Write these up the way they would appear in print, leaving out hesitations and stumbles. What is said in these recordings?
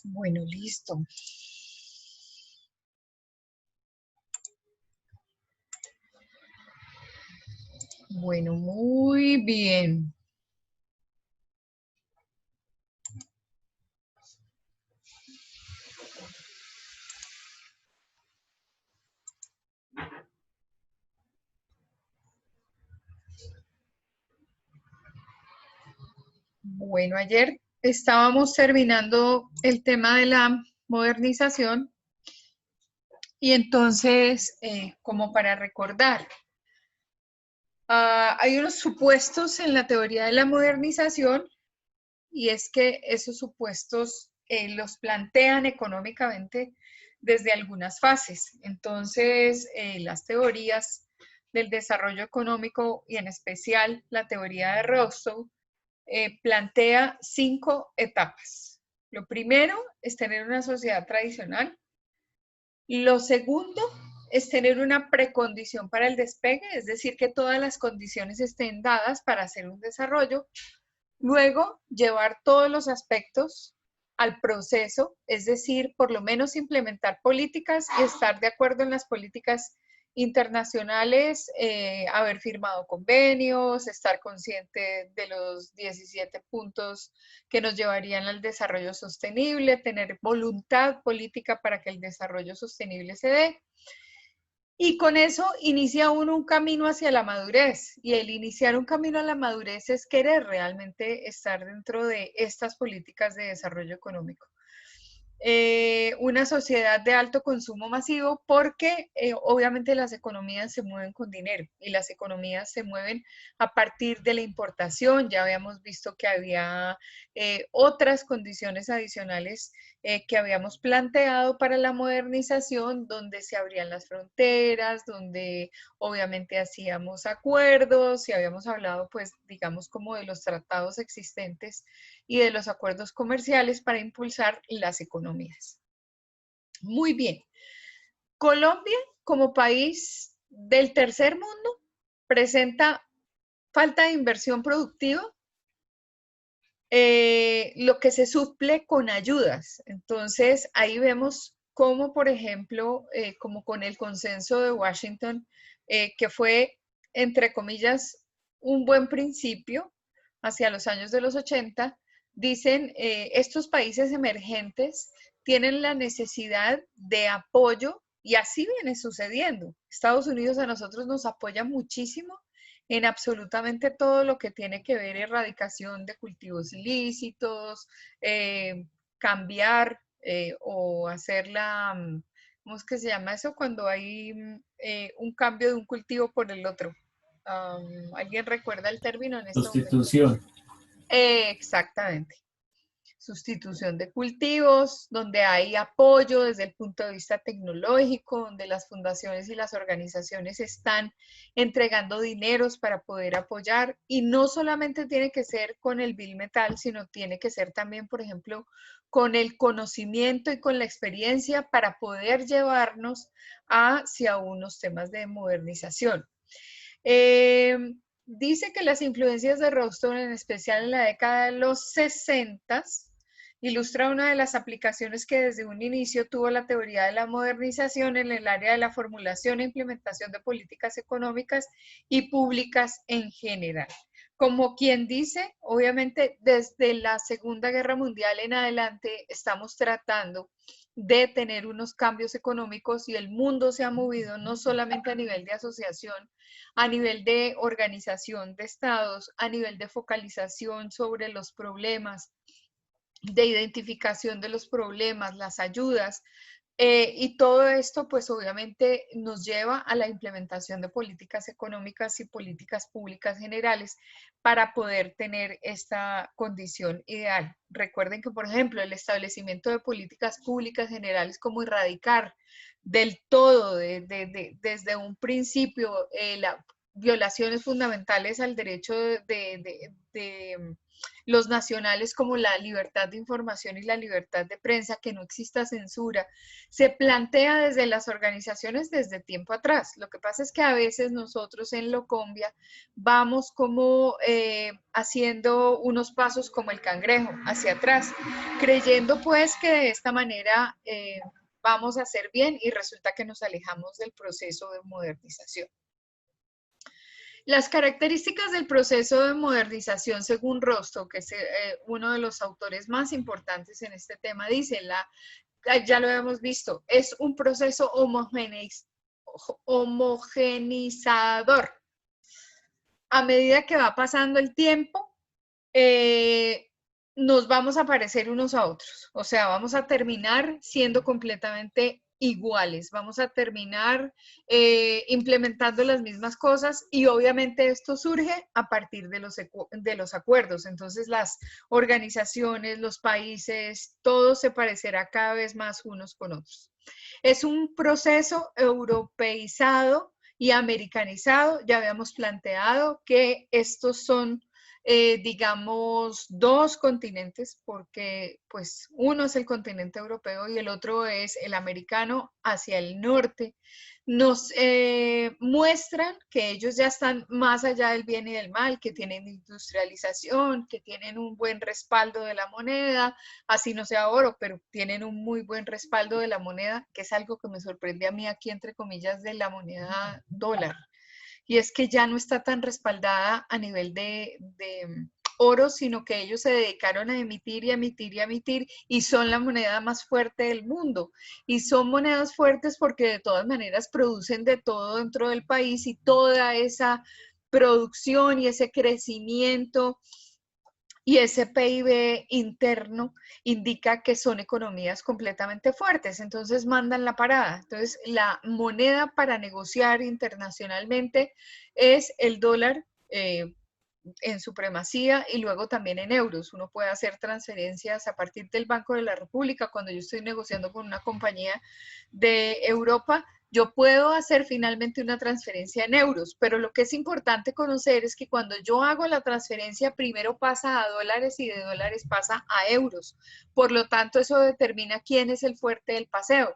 Bueno, listo. Bueno, muy bien. Bueno, ayer estábamos terminando el tema de la modernización y entonces, como para recordar, hay unos supuestos en la teoría de la modernización y es que esos supuestos los plantean económicamente desde algunas fases. Entonces, las teorías del desarrollo económico y en especial la teoría de Rostow plantea 5 etapas. Lo primero es tener una sociedad tradicional. Lo segundo es tener una precondición para el despegue, es decir, que todas las condiciones estén dadas para hacer un desarrollo. Luego, llevar todos los aspectos al proceso, es decir, por lo menos implementar políticas y estar de acuerdo en las políticas internacionales, haber firmado convenios, estar consciente de los 17 puntos que nos llevarían al desarrollo sostenible, tener voluntad política para que el desarrollo sostenible se dé. Y con eso inicia uno un camino hacia la madurez. Y el iniciar un camino a la madurez es querer realmente estar dentro de estas políticas de desarrollo económico. Una sociedad de alto consumo masivo porque obviamente las economías se mueven con dinero y las economías se mueven a partir de la importación. Ya habíamos visto que había otras condiciones adicionales que habíamos planteado para la modernización, donde se abrían las fronteras, donde obviamente hacíamos acuerdos y habíamos hablado, pues, digamos, como de los tratados existentes y de los acuerdos comerciales para impulsar las economías. Muy bien. Colombia, como país del tercer mundo, presenta falta de inversión productiva, lo que se suple con ayudas. Entonces, ahí vemos cómo, por ejemplo, como con el consenso de Washington, que fue, entre comillas, un buen principio hacia los años de los 80, dicen, estos países emergentes tienen la necesidad de apoyo y así viene sucediendo. Estados Unidos a nosotros nos apoya muchísimo en absolutamente todo lo que tiene que ver erradicación de cultivos ilícitos, cambiar o hacer la, ¿cómo es que se llama eso? Cuando hay un cambio de un cultivo por el otro. ¿Alguien recuerda el término en este momento? Sustitución. Exactamente. Sustitución de cultivos, donde hay apoyo desde el punto de vista tecnológico, donde las fundaciones y las organizaciones están entregando dineros para poder apoyar. Y no solamente tiene que ser con el bill metal, sino tiene que ser también, por ejemplo, con el conocimiento y con la experiencia para poder llevarnos hacia unos temas de modernización. Eh, Dice que las influencias de Rostov, en especial en la década de los 60, ilustra una de las aplicaciones que desde un inicio tuvo la teoría de la modernización en el área de la formulación e implementación de políticas económicas y públicas en general. Como quien dice, obviamente desde la Segunda Guerra Mundial en adelante estamos tratando de tener unos cambios económicos y el mundo se ha movido no solamente a nivel de asociación, a nivel de organización de estados, a nivel de focalización sobre los problemas, de identificación de los problemas, las ayudas, y todo esto, pues obviamente nos lleva a la implementación de políticas económicas y políticas públicas generales para poder tener esta condición ideal. Recuerden que, por ejemplo, el establecimiento de políticas públicas generales como erradicar del todo, desde un principio, las violaciones fundamentales al derecho los nacionales como la libertad de información y la libertad de prensa, que no exista censura, se plantea desde las organizaciones desde tiempo atrás. Lo que pasa es que a veces nosotros en Locombia vamos como haciendo unos pasos como el cangrejo hacia atrás, creyendo pues que de esta manera vamos a hacer bien y resulta que nos alejamos del proceso de modernización. Las características del proceso de modernización, según Rostow, que es uno de los autores más importantes en este tema, dice, ya lo hemos visto, es un proceso homogenizador. A medida que va pasando el tiempo, nos vamos a parecer unos a otros, o sea, vamos a terminar siendo completamente iguales, vamos a terminar implementando las mismas cosas y obviamente esto surge a partir de los acuerdos. Entonces las organizaciones, los países, todo se parecerá cada vez más unos con otros. Es un proceso europeizado y americanizado. Ya habíamos planteado que estos son digamos, dos continentes, porque pues uno es el continente europeo y el otro es el americano hacia el norte, nos muestran que ellos ya están más allá del bien y del mal, que tienen industrialización, que tienen un buen respaldo de la moneda, así no sea oro, pero tienen un muy buen respaldo de la moneda, que es algo que me sorprende a mí aquí, entre comillas, de la moneda dólar. Y es que ya no está tan respaldada a nivel de oro, sino que ellos se dedicaron a emitir y emitir y emitir y son la moneda más fuerte del mundo. Y son monedas fuertes porque de todas maneras producen de todo dentro del país y toda esa producción y ese crecimiento y ese PIB interno indica que son economías completamente fuertes, entonces mandan la parada. Entonces, la moneda para negociar internacionalmente es el dólar en supremacía y luego también en euros. Uno puede hacer transferencias a partir del Banco de la República. Cuando yo estoy negociando con una compañía de Europa, yo puedo hacer finalmente una transferencia en euros, pero lo que es importante conocer es que cuando yo hago la transferencia, primero pasa a dólares y de dólares pasa a euros. Por lo tanto, eso determina quién es el fuerte del paseo.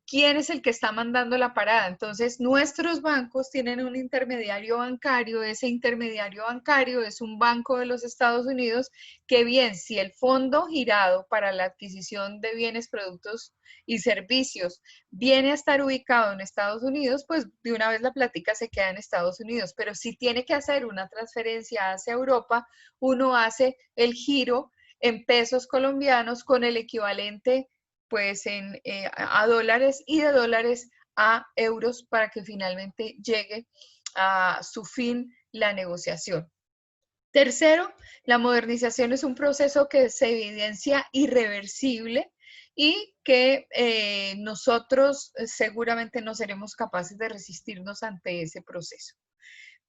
¿Quién es el que está mandando la parada? Entonces, nuestros bancos tienen un intermediario bancario, ese intermediario bancario es un banco de los Estados Unidos que bien, si el fondo girado para la adquisición de bienes, productos y servicios viene a estar ubicado en Estados Unidos, pues de una vez la plática se queda en Estados Unidos, pero si tiene que hacer una transferencia hacia Europa, uno hace el giro en pesos colombianos con el equivalente pues a dólares y de dólares a euros para que finalmente llegue a su fin la negociación. Tercero, la modernización es un proceso que se evidencia irreversible y que nosotros seguramente no seremos capaces de resistirnos ante ese proceso.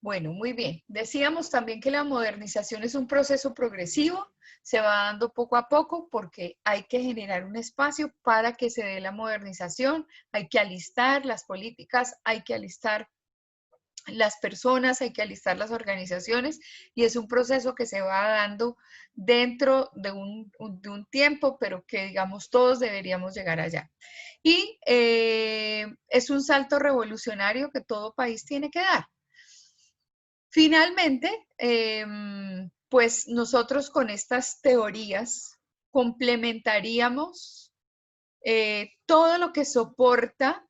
Bueno, muy bien. Decíamos también que la modernización es un proceso progresivo, se va dando poco a poco porque hay que generar un espacio para que se dé la modernización, hay que alistar las políticas, hay que alistar las personas, hay que alistar las organizaciones y es un proceso que se va dando dentro de un tiempo, pero que digamos todos deberíamos llegar allá. Y es un salto revolucionario que todo país tiene que dar. Finalmente, pues nosotros con estas teorías complementaríamos todo lo que soporta,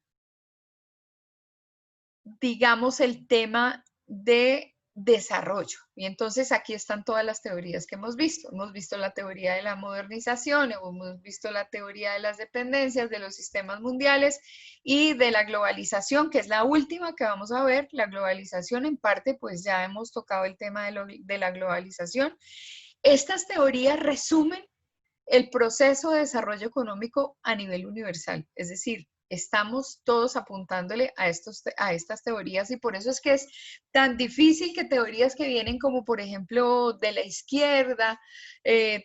digamos, el tema de desarrollo. Y entonces aquí están todas las teorías que hemos visto. Hemos visto la teoría de la modernización, hemos visto la teoría de las dependencias, de los sistemas mundiales y de la globalización, que es la última que vamos a ver. La globalización en parte, pues ya hemos tocado el tema de la globalización. Estas teorías resumen el proceso de desarrollo económico a nivel universal, es decir, estamos todos apuntándole a estas teorías y por eso es que es tan difícil que teorías que vienen como por ejemplo de la izquierda,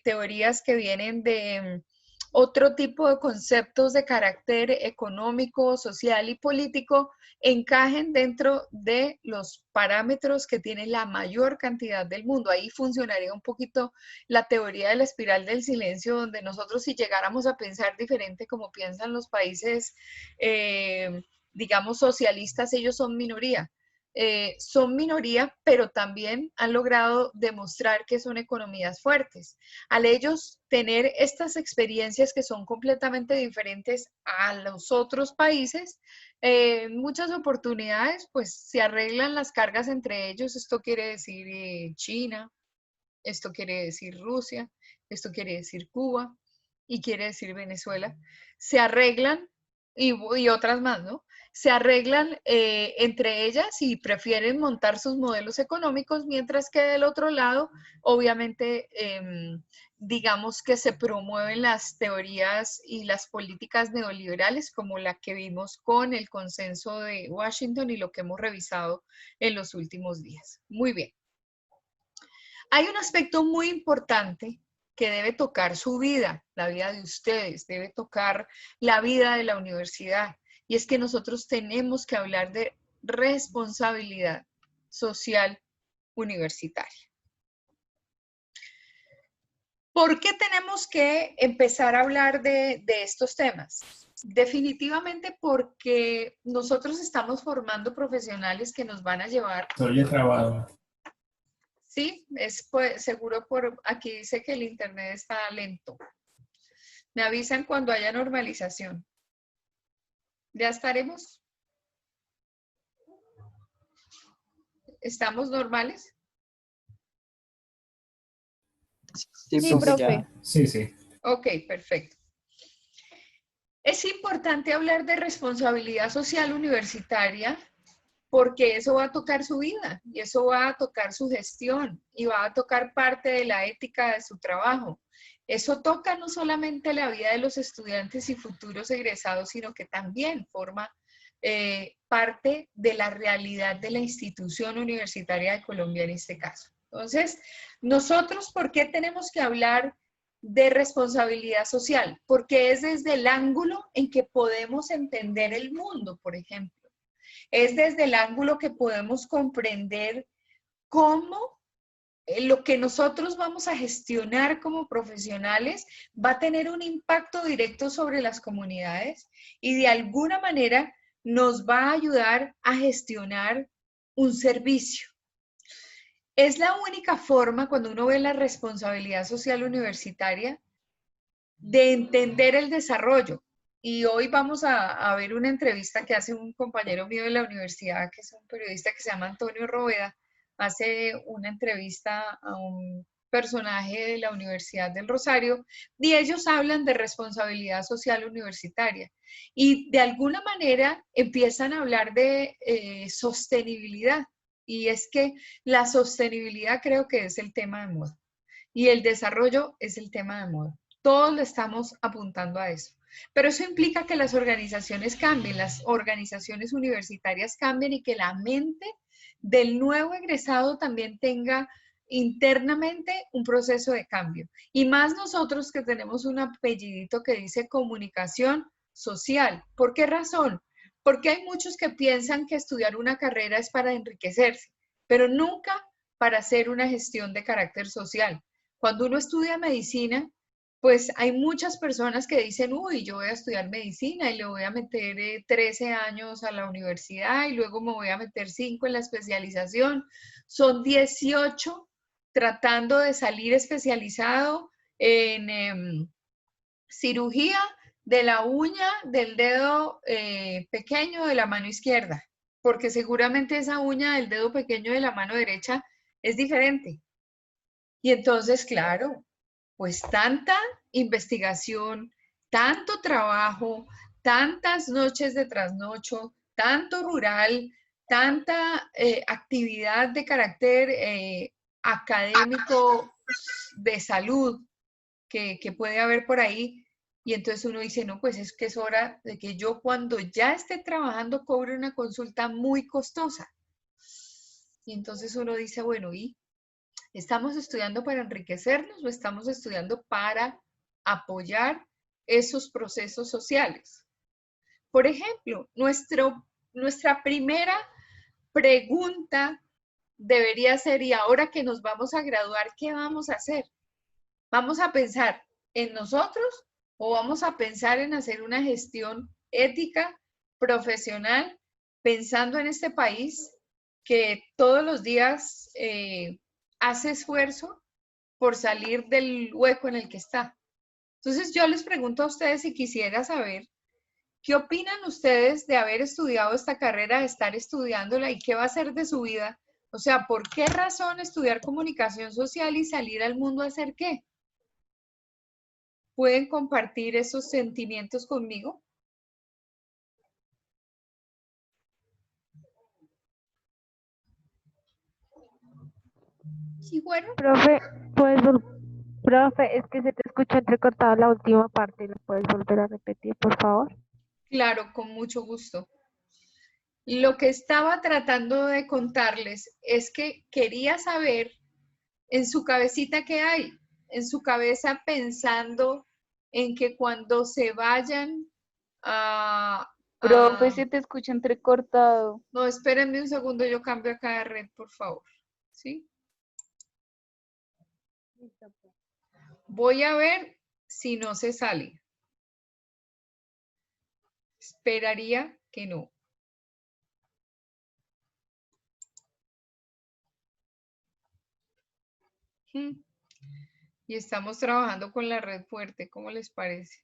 teorías que vienen otro tipo de conceptos de carácter económico, social y político encajen dentro de los parámetros que tiene la mayor cantidad del mundo. Ahí funcionaría un poquito la teoría de la espiral del silencio, donde nosotros si llegáramos a pensar diferente como piensan los países, digamos, socialistas, ellos son minoría, pero también han logrado demostrar que son economías fuertes. Al ellos tener estas experiencias que son completamente diferentes a los otros países, muchas oportunidades, pues se arreglan las cargas entre ellos. Esto quiere decir China, esto quiere decir Rusia, esto quiere decir Cuba y quiere decir Venezuela. Se arreglan y otras más, ¿no? Se arreglan entre ellas y prefieren montar sus modelos económicos, mientras que del otro lado, obviamente, digamos que se promueven las teorías y las políticas neoliberales como la que vimos con el consenso de Washington y lo que hemos revisado en los últimos días. Muy bien. Hay un aspecto muy importante que debe tocar su vida, la vida de ustedes, debe tocar la vida de la universidad, y es que nosotros tenemos que hablar de responsabilidad social universitaria. ¿Por qué tenemos que empezar a hablar de estos temas? Definitivamente porque nosotros estamos formando profesionales que nos van a llevar... Soy trabado. Sí, es pues, seguro por aquí dice que el internet está lento. Me avisan cuando haya normalización. ¿Ya estaremos? ¿Estamos normales? Sí, Sí, profe, profe. ya. Sí, sí. Ok, perfecto. Es importante hablar de responsabilidad social universitaria porque eso va a tocar su vida y eso va a tocar su gestión y va a tocar parte de la ética de su trabajo. Eso toca no solamente la vida de los estudiantes y futuros egresados, sino que también forma parte de la realidad de la institución universitaria de Colombia en este caso. Entonces, nosotros, ¿por qué tenemos que hablar de responsabilidad social? Porque es desde el ángulo en que podemos entender el mundo, por ejemplo. Es desde el ángulo que podemos comprender cómo lo que nosotros vamos a gestionar como profesionales va a tener un impacto directo sobre las comunidades y de alguna manera nos va a ayudar a gestionar un servicio. Es la única forma, cuando uno ve la responsabilidad social universitaria, de entender el desarrollo. Y hoy vamos a ver una entrevista que hace un compañero mío de la universidad, que es un periodista que se llama Antonio Roveda, hace una entrevista a un personaje de la Universidad del Rosario, y ellos hablan de responsabilidad social universitaria. Y de alguna manera empiezan a hablar de sostenibilidad. Y es que la sostenibilidad creo que es el tema de moda. Y el desarrollo es el tema de moda. Todos le estamos apuntando a eso. Pero eso implica que las organizaciones cambien, las organizaciones universitarias cambien y que la mente del nuevo egresado también tenga internamente un proceso de cambio. Y más nosotros que tenemos un apellidito que dice comunicación social. ¿Por qué razón? Porque hay muchos que piensan que estudiar una carrera es para enriquecerse, pero nunca para hacer una gestión de carácter social. Cuando uno estudia medicina, pues hay muchas personas que dicen, uy, yo voy a estudiar medicina y le voy a meter 13 años a la universidad y luego me voy a meter 5 en la especialización. Son 18 tratando de salir especializado en cirugía de la uña del dedo pequeño de la mano izquierda, porque seguramente esa uña del dedo pequeño de la mano derecha es diferente. Y entonces, claro, pues tanta investigación, tanto trabajo, tantas noches de trasnocho, tanto rural, tanta actividad de carácter académico de salud que puede haber por ahí. Y entonces uno dice, no, pues es que es hora de que yo cuando ya esté trabajando cobre una consulta muy costosa. Y entonces uno dice, bueno, ¿y estamos estudiando para enriquecernos o estamos estudiando para apoyar esos procesos sociales. Por ejemplo, nuestra primera pregunta debería ser, ¿y ahora que nos vamos a graduar, qué vamos a hacer? ¿Vamos a pensar en nosotros o vamos a pensar en hacer una gestión ética, profesional, pensando en este país que todos los días hace esfuerzo por salir del hueco en el que está? Entonces yo les pregunto a ustedes y quisiera saber, ¿qué opinan ustedes de haber estudiado esta carrera, de estar estudiándola y qué va a ser de su vida? O sea, ¿por qué razón estudiar comunicación social y salir al mundo a hacer qué? ¿Pueden compartir esos sentimientos conmigo? ¿Sí, bueno? Profe, profe, es que se te escuchó entrecortada la última parte, ¿lo puedes volver a repetir, por favor? Claro, con mucho gusto. Lo que estaba tratando de contarles es que quería saber en su cabecita qué hay, en su cabeza pensando en que cuando se vayan Profe, se te escucha entrecortado. No, espérenme un segundo, yo cambio acá de red, por favor. ¿Sí? Voy a ver si no se sale. Esperaría que no. Y estamos trabajando con la red fuerte, ¿cómo les parece?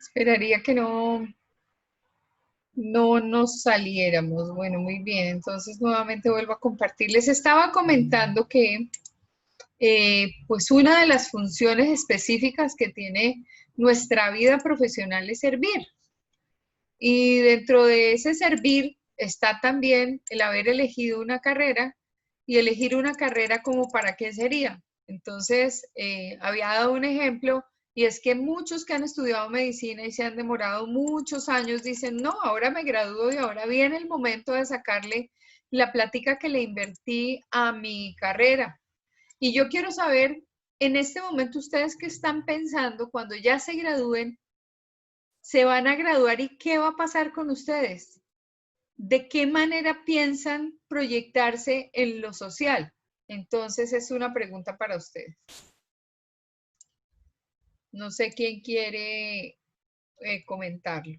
Esperaría que no nos saliéramos. Bueno, muy bien. Entonces nuevamente vuelvo a compartir. Les estaba comentando que pues una de las funciones específicas que tiene nuestra vida profesional es servir. Y dentro de ese servir está también el haber elegido una carrera y elegir una carrera como para qué sería. Entonces, había dado un ejemplo y es que muchos que han estudiado medicina y se han demorado muchos años dicen, no, ahora me gradúo y ahora viene el momento de sacarle la plática que le invertí a mi carrera. Y yo quiero saber, en este momento, ustedes qué están pensando cuando ya se gradúen, se van a graduar y qué va a pasar con ustedes. ¿De qué manera piensan proyectarse en lo social? Entonces es una pregunta para ustedes. No sé quién quiere comentarlo.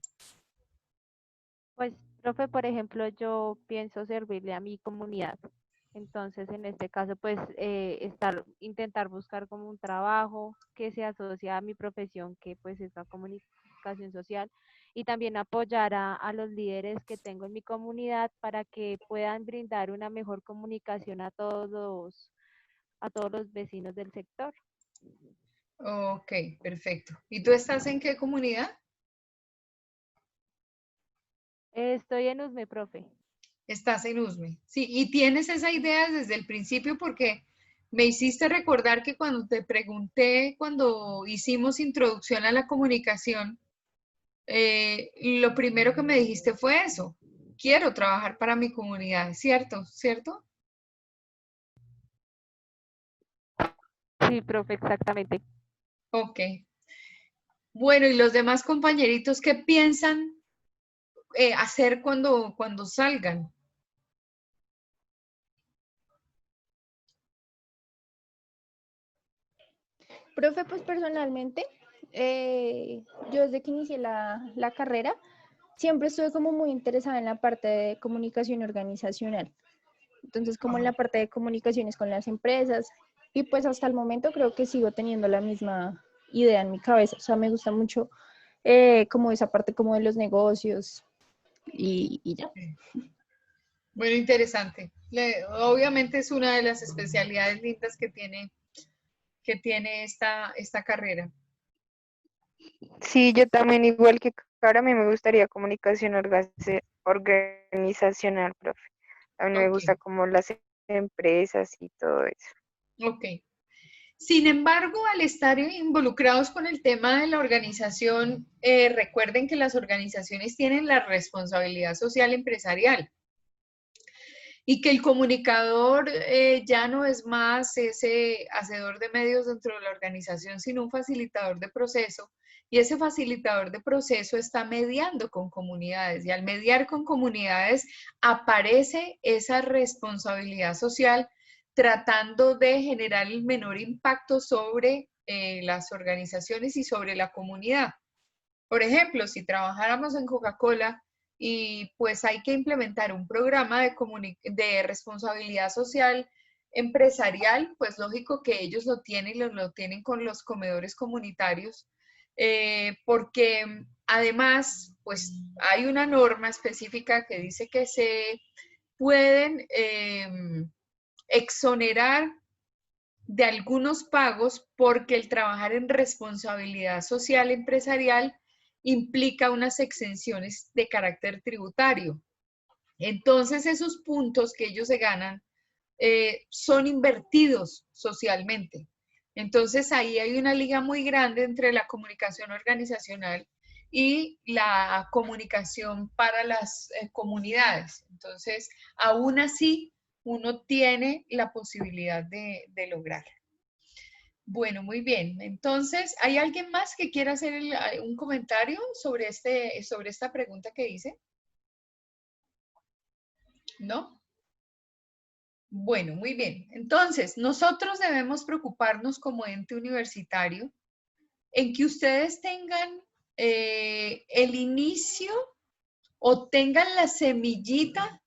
Pues, profe, por ejemplo, yo pienso servirle a mi comunidad. Entonces, en este caso, pues, intentar buscar como un trabajo que se asocie a mi profesión, que pues es la comunicación social, y también apoyar a los líderes que tengo en mi comunidad para que puedan brindar una mejor comunicación a todos los vecinos del sector. Ok, perfecto. ¿Y tú estás en qué comunidad? Estoy en USME, profe. Estás en USME. Sí, y tienes esa idea desde el principio porque me hiciste recordar que cuando te pregunté, cuando hicimos introducción a la comunicación, lo primero que me dijiste fue eso. Quiero trabajar para mi comunidad, ¿cierto? ¿Cierto? Sí, profe, exactamente. Ok. Bueno, ¿y los demás compañeritos qué piensan hacer cuando salgan? Profe, pues personalmente, yo desde que inicié la carrera, siempre estuve como muy interesada en la parte de comunicación organizacional. Entonces, como en la parte de comunicaciones con las empresas, y pues hasta el momento creo que sigo teniendo la misma idea en mi cabeza. O sea, me gusta mucho como esa parte como de los negocios y ya. Bueno, interesante. Obviamente es una de las especialidades lindas que tiene esta carrera. Sí, yo también, igual que Cara, a mí me gustaría comunicación organizacional, profe. A mí me Ok, gusta como las empresas y todo eso. ok. Sin embargo, al estar involucrados con el tema de la organización, recuerden que las organizaciones tienen la responsabilidad social empresarial y que el comunicador ya no es más ese hacedor de medios dentro de la organización, sino un facilitador de proceso. Y ese facilitador de proceso está mediando con comunidades, y al mediar con comunidades aparece esa responsabilidad social tratando de generar el menor impacto sobre las organizaciones y sobre la comunidad. Por ejemplo, si trabajáramos en Coca-Cola y pues hay que implementar un programa de responsabilidad social empresarial, pues lógico que ellos lo tienen y lo tienen con los comedores comunitarios, porque además pues hay una norma específica que dice que se pueden exonerar de algunos pagos porque el trabajar en responsabilidad social empresarial implica unas exenciones de carácter tributario. Entonces, esos puntos que ellos se ganan son invertidos socialmente. Entonces, ahí hay una liga muy grande entre la comunicación organizacional y la comunicación para las comunidades. Entonces, aún así, uno tiene la posibilidad de lograr. Bueno, muy bien. Entonces, ¿hay alguien más que quiera hacer un comentario sobre esta pregunta que hice? ¿No? Bueno, muy bien. Entonces, nosotros debemos preocuparnos como ente universitario en que ustedes tengan el inicio o tengan la semillita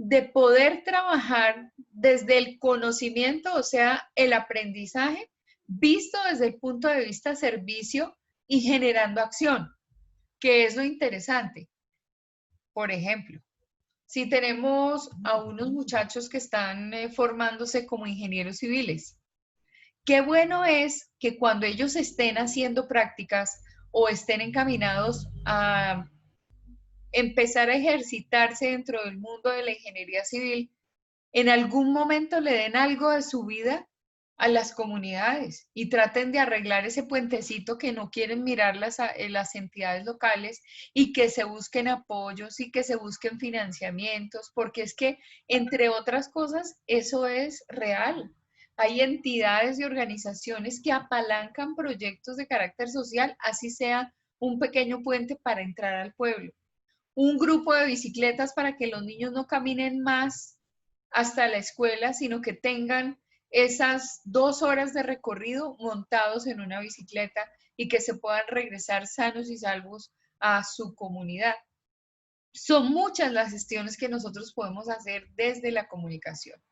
de poder trabajar desde el conocimiento, o sea, el aprendizaje, visto desde el punto de vista servicio y generando acción, que es lo interesante. Por ejemplo, si tenemos a unos muchachos que están formándose como ingenieros civiles, qué bueno es que cuando ellos estén haciendo prácticas o estén encaminados a empezar a ejercitarse dentro del mundo de la ingeniería civil, en algún momento le den algo de su vida a las comunidades y traten de arreglar ese puentecito que no quieren mirar las entidades locales, y que se busquen apoyos y que se busquen financiamientos, porque es que, entre otras cosas, eso es real. Hay entidades y organizaciones que apalancan proyectos de carácter social, así sea un pequeño puente para entrar al pueblo, un grupo de bicicletas para que los niños no caminen más hasta la escuela, sino que tengan esas 2 horas de recorrido montados en una bicicleta y que se puedan regresar sanos y salvos a su comunidad. Son muchas las gestiones que nosotros podemos hacer desde la comunicación.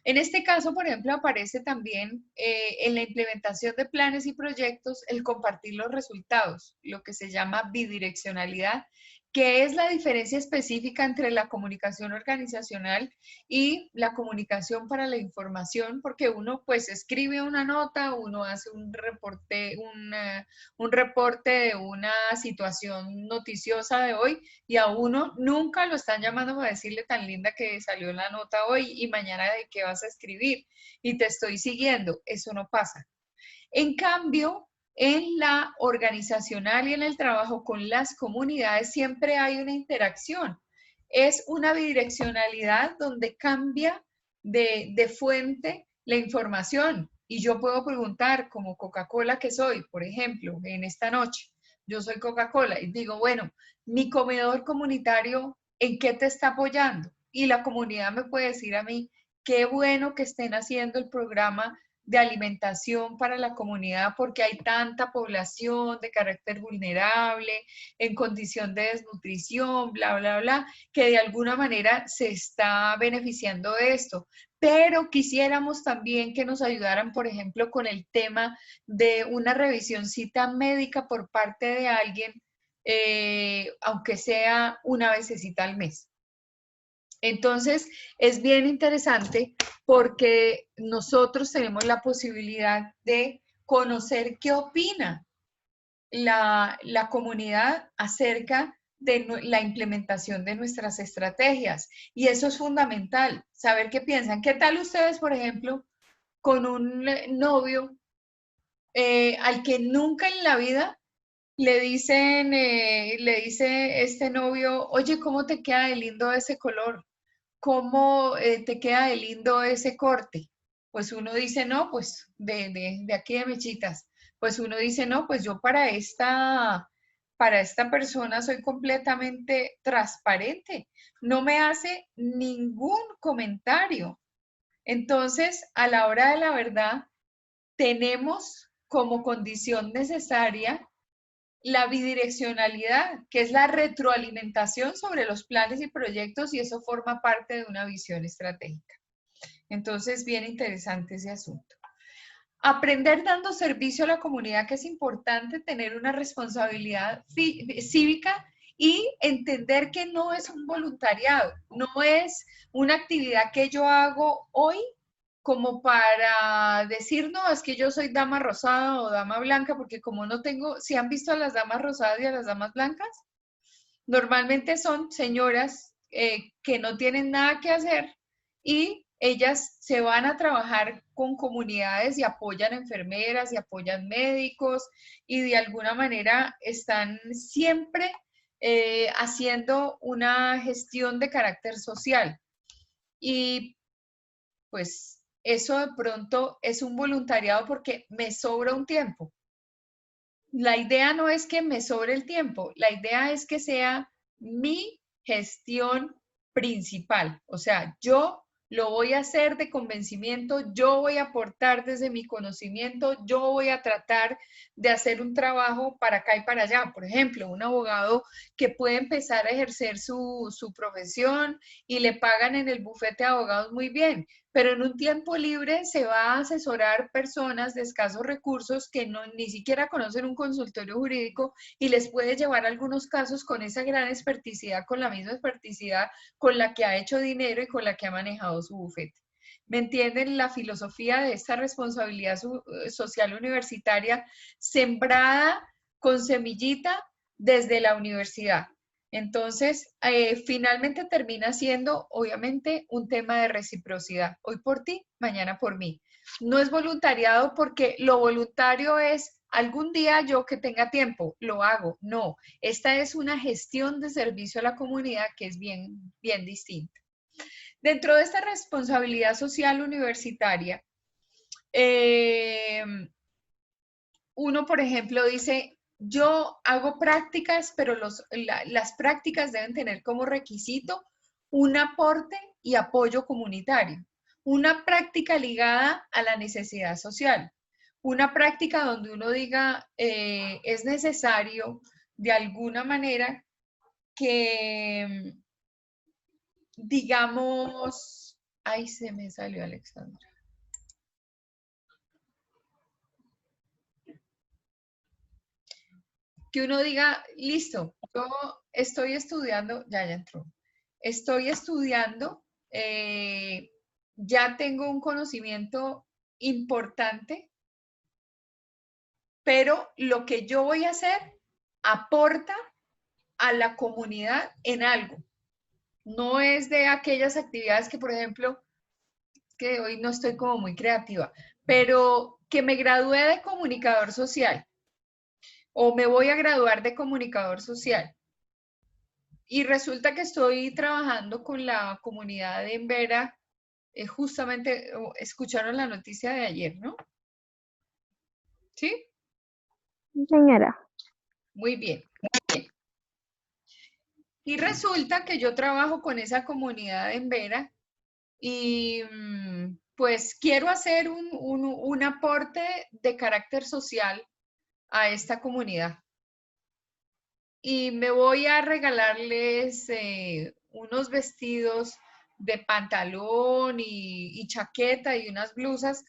En este caso, por ejemplo, aparece también en la implementación de planes y proyectos el compartir los resultados, lo que se llama bidireccionalidad, que es la diferencia específica entre la comunicación organizacional y la comunicación para la información, porque uno pues escribe una nota, uno hace un reporte de una situación noticiosa de hoy, y a uno nunca lo están llamando para decirle tan linda que salió la nota hoy y mañana de qué vas a escribir y te estoy siguiendo. Eso no pasa. En cambio, en la organizacional y en el trabajo con las comunidades siempre hay una interacción. Es una bidireccionalidad donde cambia de fuente la información. Y yo puedo preguntar, como Coca-Cola que soy, por ejemplo, en esta noche, yo soy Coca-Cola y digo, bueno, mi comedor comunitario, ¿en qué te está apoyando? Y la comunidad me puede decir a mí, qué bueno que estén haciendo el programa de alimentación para la comunidad, porque hay tanta población de carácter vulnerable, en condición de desnutrición, bla, bla, bla, que de alguna manera se está beneficiando de esto. Pero quisiéramos también que nos ayudaran, por ejemplo, con el tema de una revisioncita médica por parte de alguien, aunque sea una vecesita al mes. Entonces, es bien interesante porque nosotros tenemos la posibilidad de conocer qué opina la comunidad acerca de la implementación de nuestras estrategias. Y eso es fundamental, saber qué piensan. ¿Qué tal ustedes, por ejemplo, con un novio al que nunca en la vida le dice este novio, oye, ¿cómo te queda de lindo ese color? ¿Cómo te queda de lindo ese corte? Pues uno dice, no, pues de aquí de Mechitas. Pues uno dice, no, pues yo para esta persona soy completamente transparente. No me hace ningún comentario. Entonces, a la hora de la verdad, tenemos como condición necesaria la bidireccionalidad, que es la retroalimentación sobre los planes y proyectos, y eso forma parte de una visión estratégica. Entonces, bien interesante ese asunto. Aprender dando servicio a la comunidad, que es importante tener una responsabilidad cívica y entender que no es un voluntariado, no es una actividad que yo hago hoy como para decir, no, es que yo soy dama rosada o dama blanca, porque como no tengo, si han visto a las damas rosadas y a las damas blancas, normalmente son señoras que no tienen nada que hacer y ellas se van a trabajar con comunidades y apoyan enfermeras y apoyan médicos y de alguna manera están siempre haciendo una gestión de carácter social. Y pues eso de pronto es un voluntariado porque me sobra un tiempo. La idea no es que me sobre el tiempo, la idea es que sea mi gestión principal. O sea, yo lo voy a hacer de convencimiento, yo voy a aportar desde mi conocimiento, yo voy a tratar de hacer un trabajo para acá y para allá. Por ejemplo, un abogado que puede empezar a ejercer su profesión y le pagan en el bufete de abogados muy bien, pero en un tiempo libre se va a asesorar personas de escasos recursos que ni siquiera conocen un consultorio jurídico y les puede llevar algunos casos con esa gran experticidad, con la misma experticidad con la que ha hecho dinero y con la que ha manejado su bufete. ¿Me entienden la filosofía de esta responsabilidad social universitaria sembrada con semillita desde la universidad? Entonces, finalmente termina siendo, obviamente, un tema de reciprocidad. Hoy por ti, mañana por mí. No es voluntariado porque lo voluntario es algún día yo que tenga tiempo, lo hago. No, esta es una gestión de servicio a la comunidad que es bien, bien distinta. Dentro de esta responsabilidad social universitaria, uno, por ejemplo, dice, yo hago prácticas, pero las prácticas deben tener como requisito un aporte y apoyo comunitario. Una práctica ligada a la necesidad social. Una práctica donde uno diga, es necesario de alguna manera que, digamos, ay, se me salió Alexandra. Que uno diga, listo, yo estoy estudiando, ya entró, estoy estudiando, ya tengo un conocimiento importante, pero lo que yo voy a hacer aporta a la comunidad en algo. No es de aquellas actividades que, por ejemplo, que hoy no estoy como muy creativa, pero que me gradué de comunicador social o me voy a graduar de comunicador social. Y resulta que estoy trabajando con la comunidad de Embera, justamente escucharon la noticia de ayer, ¿no? ¿Sí? Señora. Muy bien. Y resulta que yo trabajo con esa comunidad de Embera y pues quiero hacer un aporte de carácter social a esta comunidad. Y me voy a regalarles unos vestidos de pantalón y chaqueta y unas blusas,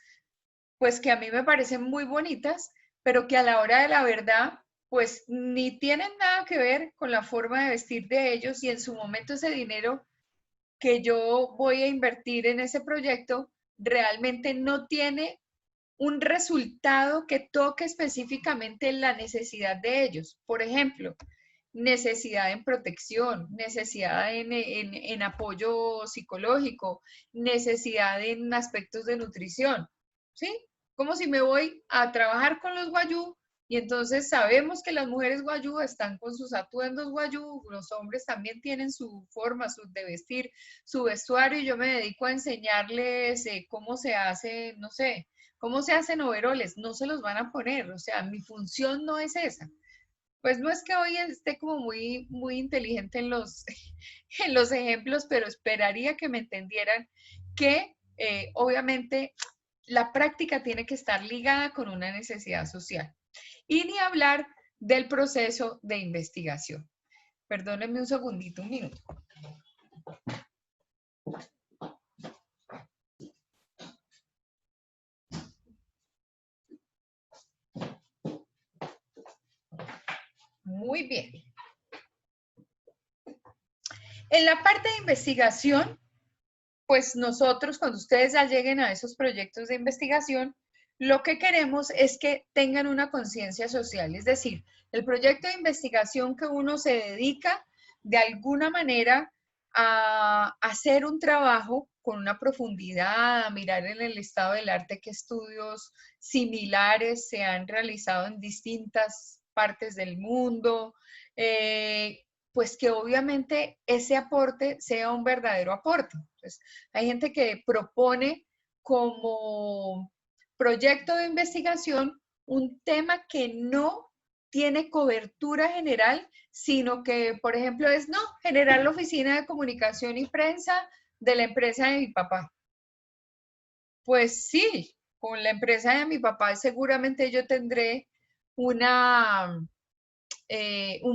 pues que a mí me parecen muy bonitas, pero que a la hora de la verdad, pues ni tienen nada que ver con la forma de vestir de ellos y en su momento ese dinero que yo voy a invertir en ese proyecto realmente no tiene un resultado que toque específicamente la necesidad de ellos. Por ejemplo, necesidad en protección, necesidad en apoyo psicológico, necesidad en aspectos de nutrición, ¿sí? Como si me voy a trabajar con los guayú y entonces sabemos que las mujeres guayú están con sus atuendos guayú, los hombres también tienen su forma de vestir, su vestuario, y yo me dedico a enseñarles cómo se hace, no sé, cómo se hacen overoles, no se los van a poner, o sea, mi función no es esa. Pues no es que hoy esté como muy inteligente en los, en los ejemplos, pero esperaría que me entendieran que obviamente la práctica tiene que estar ligada con una necesidad social. Y ni hablar del proceso de investigación. Perdónenme un segundito, un minuto. Muy bien. En la parte de investigación, pues nosotros, cuando ustedes ya lleguen a esos proyectos de investigación, lo que queremos es que tengan una conciencia social, es decir, el proyecto de investigación que uno se dedica de alguna manera a hacer un trabajo con una profundidad, a mirar en el estado del arte qué estudios similares se han realizado en distintas partes del mundo, pues que obviamente ese aporte sea un verdadero aporte. Entonces, hay gente que propone como proyecto de investigación un tema que no tiene cobertura general, sino que, por ejemplo, es no, generar la oficina de comunicación y prensa de la empresa de mi papá. Pues sí, con la empresa de mi papá seguramente yo tendré un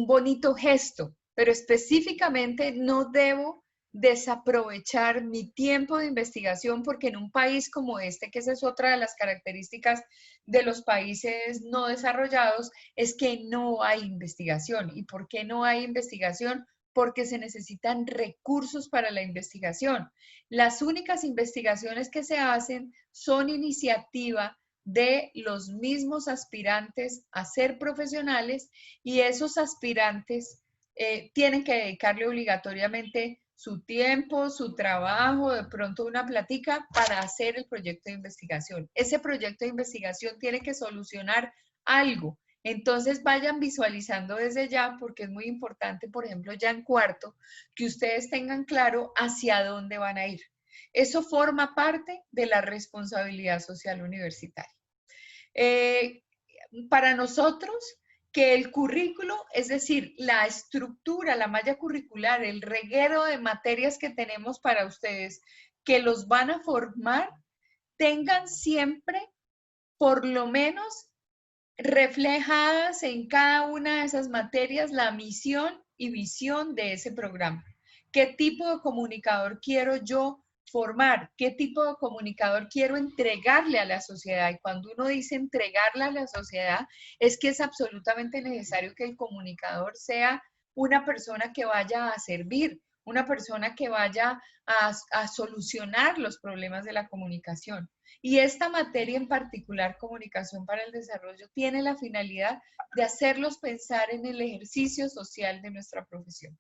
bonito gesto, pero específicamente no debo desaprovechar mi tiempo de investigación porque en un país como este, que esa es otra de las características de los países no desarrollados, es que no hay investigación. ¿Y por qué no hay investigación? Porque se necesitan recursos para la investigación. Las únicas investigaciones que se hacen son iniciativa de los mismos aspirantes a ser profesionales, y esos aspirantes tienen que dedicarle obligatoriamente su tiempo, su trabajo, de pronto una platica para hacer el proyecto de investigación. Ese proyecto de investigación tiene que solucionar algo. Entonces vayan visualizando desde ya, porque es muy importante, por ejemplo, ya en cuarto, que ustedes tengan claro hacia dónde van a ir. Eso forma parte de la responsabilidad social universitaria. Para nosotros, que el currículo, es decir, la estructura, la malla curricular, el reguero de materias que tenemos para ustedes, que los van a formar, tengan siempre, por lo menos, reflejadas en cada una de esas materias la misión y visión de ese programa. ¿Qué tipo de comunicador quiero yo formar? ¿Qué tipo de comunicador quiero entregarle a la sociedad? Y cuando uno dice entregarle a la sociedad, es que es absolutamente necesario que el comunicador una persona que vaya a servir, una persona que vaya a solucionar los problemas de la comunicación. Y esta materia en particular, comunicación para el desarrollo, tiene la finalidad de hacerlos pensar en el ejercicio social de nuestra profesión.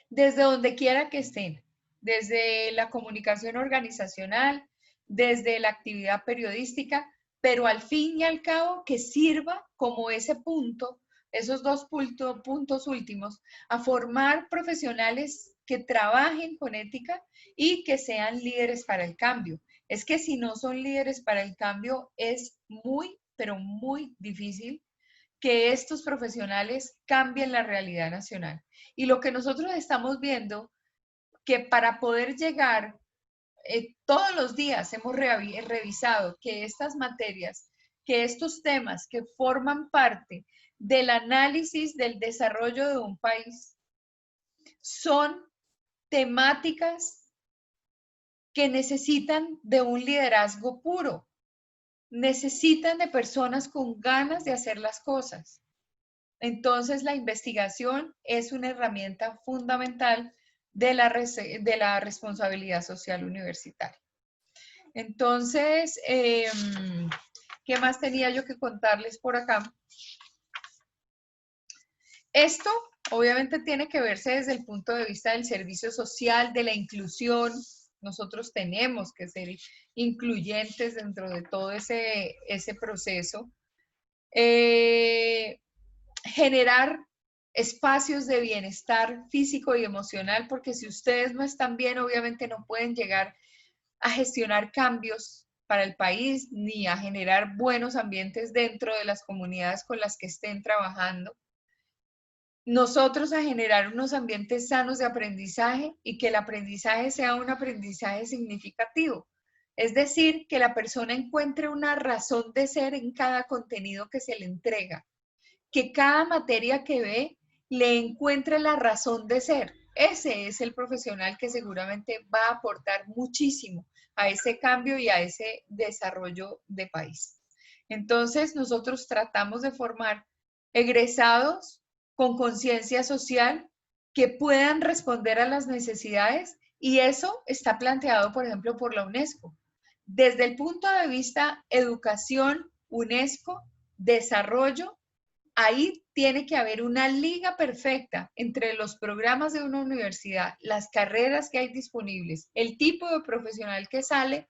Desde donde quiera que estén, desde la comunicación organizacional, desde la actividad periodística, pero al fin y al cabo que sirva como ese punto, esos dos puntos últimos, a formar profesionales que trabajen con ética y que sean líderes para el cambio. Es que si no son líderes para el cambio, es muy, pero muy difícil que estos profesionales cambien la realidad nacional. Y lo que nosotros estamos viendo, que para poder llegar, todos los días hemos revisado que estas materias, que estos temas que forman parte del análisis del desarrollo de un país, son temáticas que necesitan de un liderazgo puro, necesitan de personas con ganas de hacer las cosas. Entonces, la investigación es una herramienta fundamental de la responsabilidad social universitaria. Entonces, ¿qué más tenía yo que contarles por acá? Esto obviamente tiene que verse desde el punto de vista del servicio social, de la inclusión, nosotros tenemos que ser incluyentes dentro de todo ese proceso. Generar espacios de bienestar físico y emocional, porque si ustedes no están bien, obviamente no pueden llegar a gestionar cambios para el país, ni a generar buenos ambientes dentro de las comunidades con las que estén trabajando. Nosotros a generar unos ambientes sanos de aprendizaje y que el aprendizaje sea un aprendizaje significativo. Es decir, que la persona encuentre una razón de ser en cada contenido que se le entrega. Que cada materia que ve le encuentre la razón de ser. Ese es el profesional que seguramente va a aportar muchísimo a ese cambio y a ese desarrollo de país. Entonces, nosotros tratamos de formar egresados con conciencia social que puedan responder a las necesidades, y eso está planteado, por ejemplo, por la UNESCO. Desde el punto de vista educación, UNESCO, desarrollo, ahí tiene que haber una liga perfecta entre los programas de una universidad, las carreras que hay disponibles, el tipo de profesional que sale,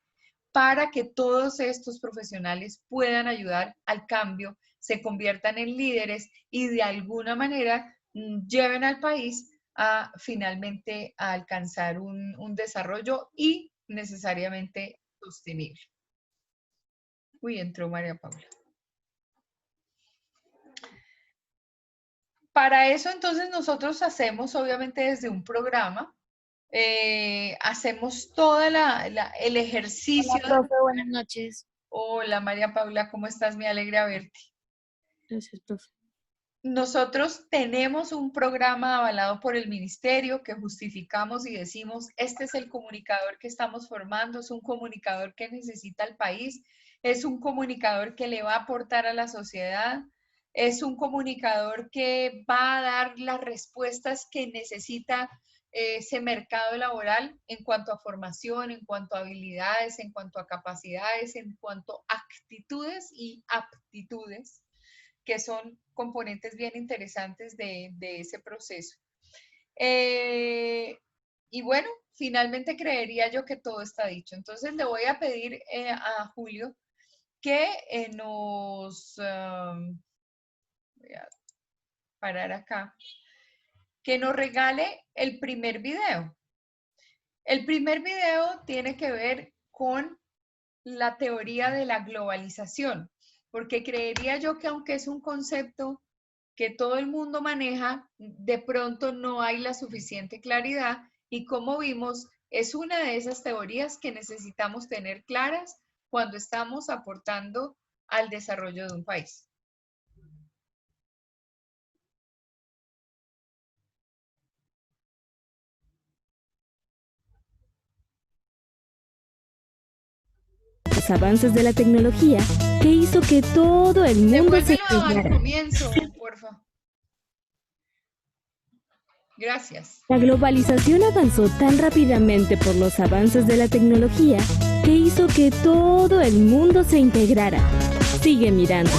para que todos estos profesionales puedan ayudar al cambio, se conviertan en líderes y de alguna manera lleven al país a finalmente a alcanzar un desarrollo y necesariamente sostenible. Uy, entró María Paula. Para eso entonces nosotros hacemos, obviamente desde un programa, hacemos todo el ejercicio. Hola, profe, buenas noches. Hola María Paula, ¿cómo estás? Me alegra verte. Gracias, profe. Nosotros tenemos un programa avalado por el ministerio que justificamos y decimos, este es el comunicador que estamos formando, es un comunicador que necesita el país, es un comunicador que le va a aportar a la sociedad, es un comunicador que va a dar las respuestas que necesita ese mercado laboral en cuanto a formación, en cuanto a habilidades, en cuanto a capacidades, en cuanto a actitudes y aptitudes, que son componentes bien interesantes de ese proceso. Y bueno, finalmente creería yo que todo está dicho. Entonces le voy a pedir a Julio que nos... voy a parar acá. Que nos regale el primer video. El primer video tiene que ver con la teoría de la globalización, porque creería yo que aunque es un concepto que todo el mundo maneja, de pronto no hay la suficiente claridad y como vimos, es una de esas teorías que necesitamos tener claras cuando estamos aportando al desarrollo de un país. Los avances de la tecnología que hizo que todo el mundo se Devuélvelo al integrara. comienzo, porfa. Gracias. La globalización avanzó tan rápidamente por los avances de la tecnología que hizo que todo el mundo se integrara. Sigue mirando.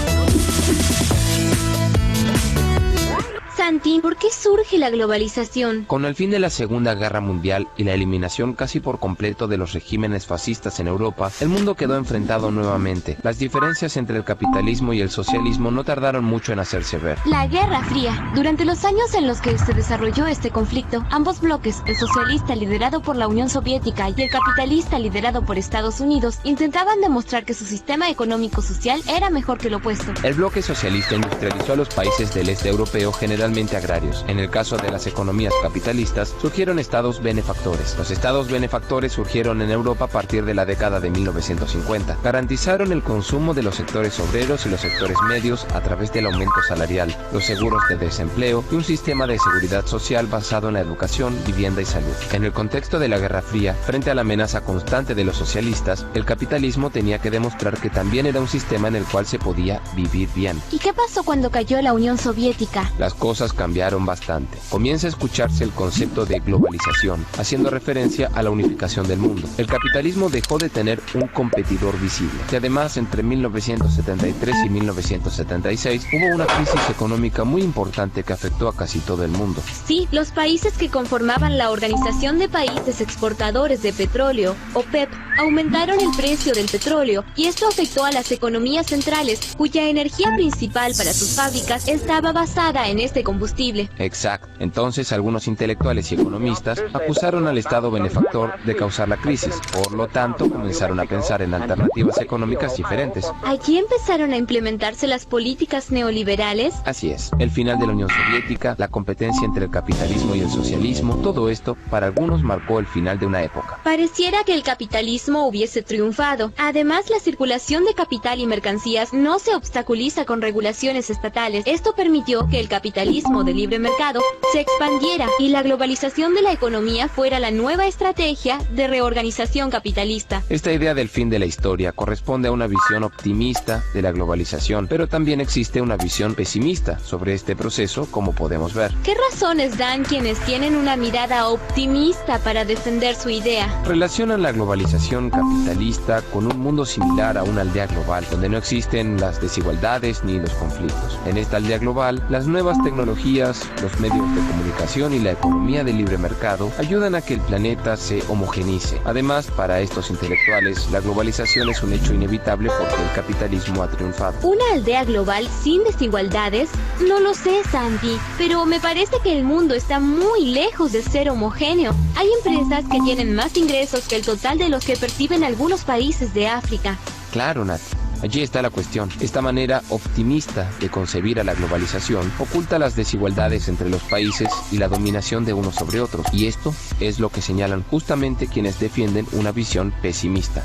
Santi, ¿por qué surge la globalización? Con el fin de la Segunda Guerra Mundial y la eliminación casi por completo de los regímenes fascistas en Europa, el mundo quedó enfrentado nuevamente. Las diferencias entre el capitalismo y el socialismo no tardaron mucho en hacerse ver. La Guerra Fría. Durante los años en los que se desarrolló este conflicto, ambos bloques, el socialista liderado por la Unión Soviética y el capitalista liderado por Estados Unidos, intentaban demostrar que su sistema económico-social era mejor que el opuesto. El bloque socialista industrializó a los países del este europeo generalmente agrarios. En el caso de las economías capitalistas, surgieron estados benefactores. Los estados benefactores surgieron en Europa a partir de la década de 1950. Garantizaron el consumo de los sectores obreros y los sectores medios a través del aumento salarial, los seguros de desempleo y un sistema de seguridad social basado en la educación, vivienda y salud. En el contexto de la Guerra Fría, frente a la amenaza constante de los socialistas, el capitalismo tenía que demostrar que también era un sistema en el cual se podía vivir bien. ¿Y qué pasó cuando cayó la Unión Soviética? Las cosas cosas cambiaron bastante. Comienza a escucharse el concepto de globalización, haciendo referencia a la unificación del mundo. El capitalismo dejó de tener un competidor visible. Y además, entre 1973 y 1976 hubo una crisis económica muy importante que afectó a casi todo el mundo. Sí, los países que conformaban la Organización de Países Exportadores de Petróleo, OPEP, aumentaron el precio del petróleo y esto afectó a las economías centrales, cuya energía principal para sus fábricas estaba basada en este combustible. Exacto. Entonces, algunos intelectuales y economistas acusaron al Estado benefactor de causar la crisis. Por lo tanto, comenzaron a pensar en alternativas económicas diferentes. Allí empezaron a implementarse las políticas neoliberales. Así es, el final de la Unión Soviética, la competencia entre el capitalismo y el socialismo, todo esto para algunos marcó el final de una época. Pareciera que el capitalismo hubiese triunfado. Además, la circulación de capital y mercancías no se obstaculiza con regulaciones estatales. Esto permitió que el capitalismo de libre mercado se expandiera y la globalización de la economía fuera la nueva estrategia de reorganización capitalista. Esta idea del fin de la historia corresponde a una visión optimista de la globalización, pero también existe una visión pesimista sobre este proceso, como podemos ver. ¿Qué razones dan quienes tienen una mirada optimista para defender su idea? Relacionan la globalización capitalista con un mundo similar a una aldea global, donde no existen las desigualdades ni los conflictos. En esta aldea global, las nuevas tecnologías, los medios de comunicación y la economía de libre mercado ayudan a que el planeta se homogenice. Además, para estos intelectuales, la globalización es un hecho inevitable porque el capitalismo ha triunfado. ¿Una aldea global sin desigualdades? No lo sé, Sandy, pero me parece que el mundo está muy lejos de ser homogéneo. Hay empresas que tienen más ingresos que el total de los que perciben algunos países de África. Claro, Nat. Allí está la cuestión. Esta manera optimista de concebir a la globalización oculta las desigualdades entre los países y la dominación de unos sobre otros. Y esto es lo que señalan justamente quienes defienden una visión pesimista.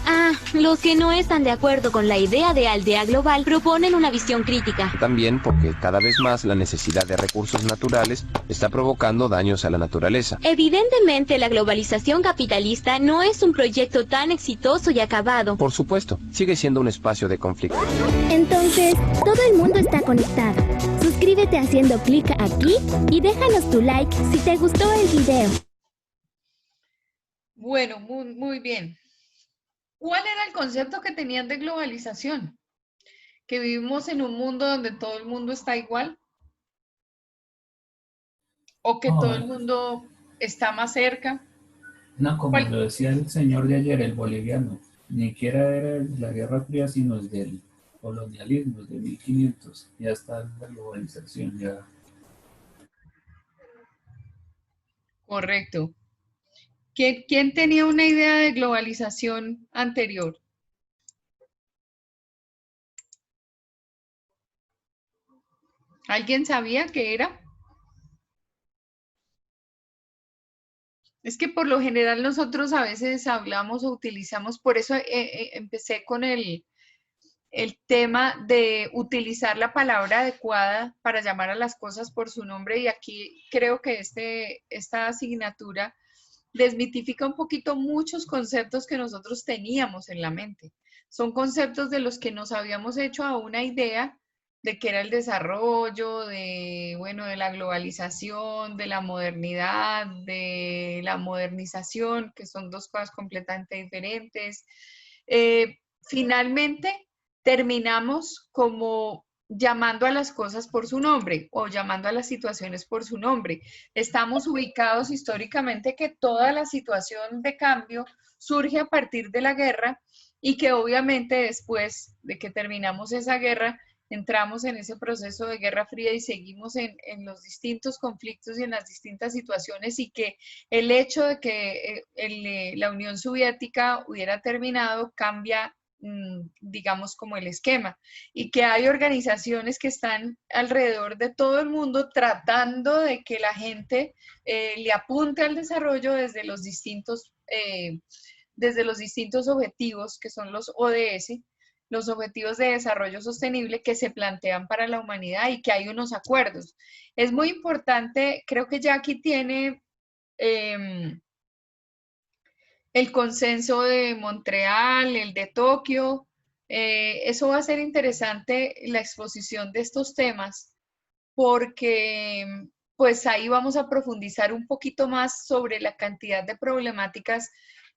Los que no están de acuerdo con la idea de aldea global proponen una visión crítica. También porque cada vez más la necesidad de recursos naturales está provocando daños a la naturaleza. Evidentemente, la globalización capitalista no es un proyecto tan exitoso y acabado. Por supuesto, sigue siendo un espacio de conflicto. Entonces, todo el mundo está conectado. Suscríbete haciendo clic aquí y déjanos tu like si te gustó el video. Bueno, muy bien. ¿Cuál era el concepto que tenían de globalización? ¿Que vivimos en un mundo donde todo el mundo está igual? ¿O que todo el mundo está más cerca? No, como lo decía el señor de ayer, el boliviano, ni siquiera era de la Guerra Fría, sino es del colonialismo, de 1500, ya está la globalización ya. Correcto. ¿Quién tenía una idea de globalización anterior? ¿Alguien sabía qué era? Es que por lo general nosotros a veces hablamos o utilizamos, por eso empecé con el tema de utilizar la palabra adecuada para llamar a las cosas por su nombre, y aquí creo que esta asignatura desmitifica un poquito muchos conceptos que nosotros teníamos en la mente. Son conceptos de los que nos habíamos hecho a una idea de que era el desarrollo, de la globalización, de la modernidad, de la modernización, que son dos cosas completamente diferentes. Finalmente, terminamos como llamando a las cosas por su nombre o llamando a las situaciones por su nombre. Estamos ubicados históricamente que toda la situación de cambio surge a partir de la guerra y que obviamente después de que terminamos esa guerra, entramos en ese proceso de Guerra Fría y seguimos en los distintos conflictos y en las distintas situaciones, y que el hecho de que la Unión Soviética hubiera terminado cambia, digamos, como el esquema, y que hay organizaciones que están alrededor de todo el mundo tratando de que la gente le apunte al desarrollo desde los distintos objetivos, que son los ODS, los Objetivos de Desarrollo Sostenible que se plantean para la humanidad, y que hay unos acuerdos. Es muy importante, creo que Jackie tiene el consenso de Montreal, el de Tokio. Eso va a ser interesante, la exposición de estos temas, porque pues ahí vamos a profundizar un poquito más sobre la cantidad de problemáticas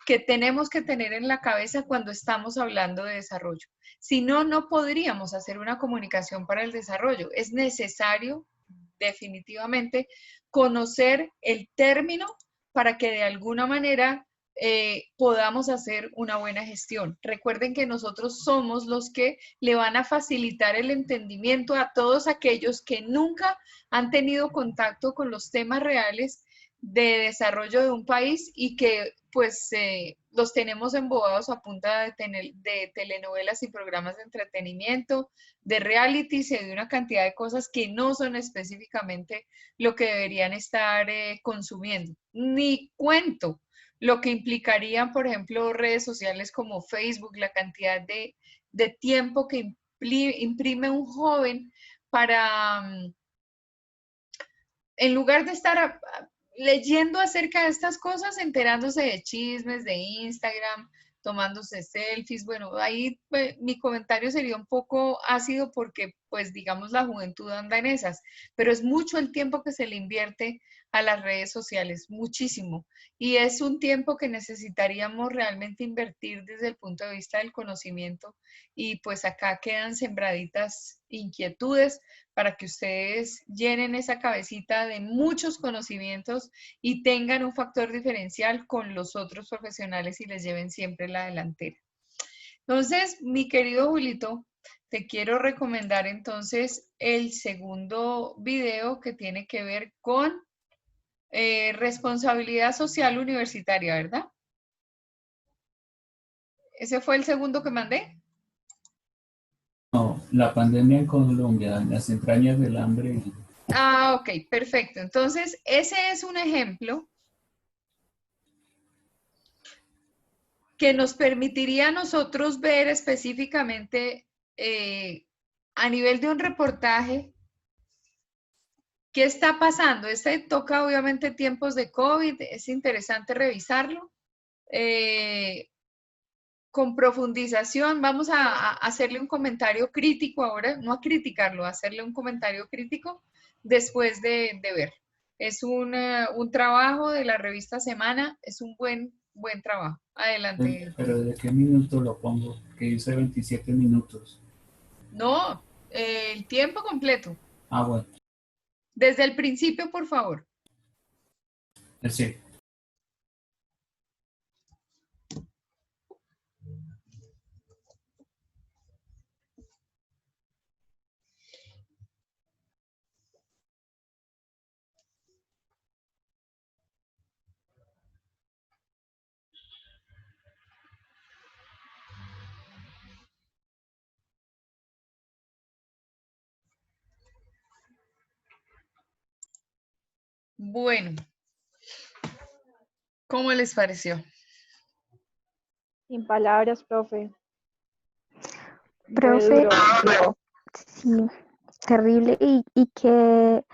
que tenemos que tener en la cabeza cuando estamos hablando de desarrollo. Si no, no podríamos hacer una comunicación para el desarrollo. Es necesario, definitivamente, conocer el término para que de alguna manera podamos hacer una buena gestión. Recuerden que nosotros somos los que le van a facilitar el entendimiento a todos aquellos que nunca han tenido contacto con los temas reales de desarrollo de un país y que pues los tenemos embobados a punta de telenovelas y programas de entretenimiento, de realities y de una cantidad de cosas que no son específicamente lo que deberían estar consumiendo. Ni cuento lo que implicarían, por ejemplo, redes sociales como Facebook, la cantidad de tiempo que imprime un joven para, en lugar de estar leyendo acerca de estas cosas, enterándose de chismes de Instagram, tomándose selfies. Bueno, ahí mi comentario sería un poco ácido porque, pues, digamos, la juventud anda en esas, pero es mucho el tiempo que se le invierte a las redes sociales, muchísimo. Y es un tiempo que necesitaríamos realmente invertir desde el punto de vista del conocimiento. Y pues acá quedan sembraditas inquietudes para que ustedes llenen esa cabecita de muchos conocimientos y tengan un factor diferencial con los otros profesionales y les lleven siempre la delantera. Entonces, mi querido Julito, te quiero recomendar entonces el segundo video que tiene que ver con responsabilidad social universitaria, ¿verdad? ¿Ese fue el segundo que mandé? No, la pandemia en Colombia, las entrañas del hambre. Ah, ok, perfecto. Entonces, ese es un ejemplo que nos permitiría a nosotros ver específicamente a nivel de un reportaje qué está pasando. Este toca obviamente tiempos de COVID, es interesante revisarlo. Con profundización, vamos a hacerle un comentario crítico ahora, no a criticarlo, a hacerle un comentario crítico después de ver. Es un trabajo de la revista Semana, es un buen trabajo. Adelante. Pero ¿de qué minuto lo pongo? Que dice 27 minutos. No, el tiempo completo. Ah, bueno. Desde el principio, por favor. Sí. Bueno, ¿cómo les pareció? Sin palabras, profe. Fue Profe, duro. sí, terrible y que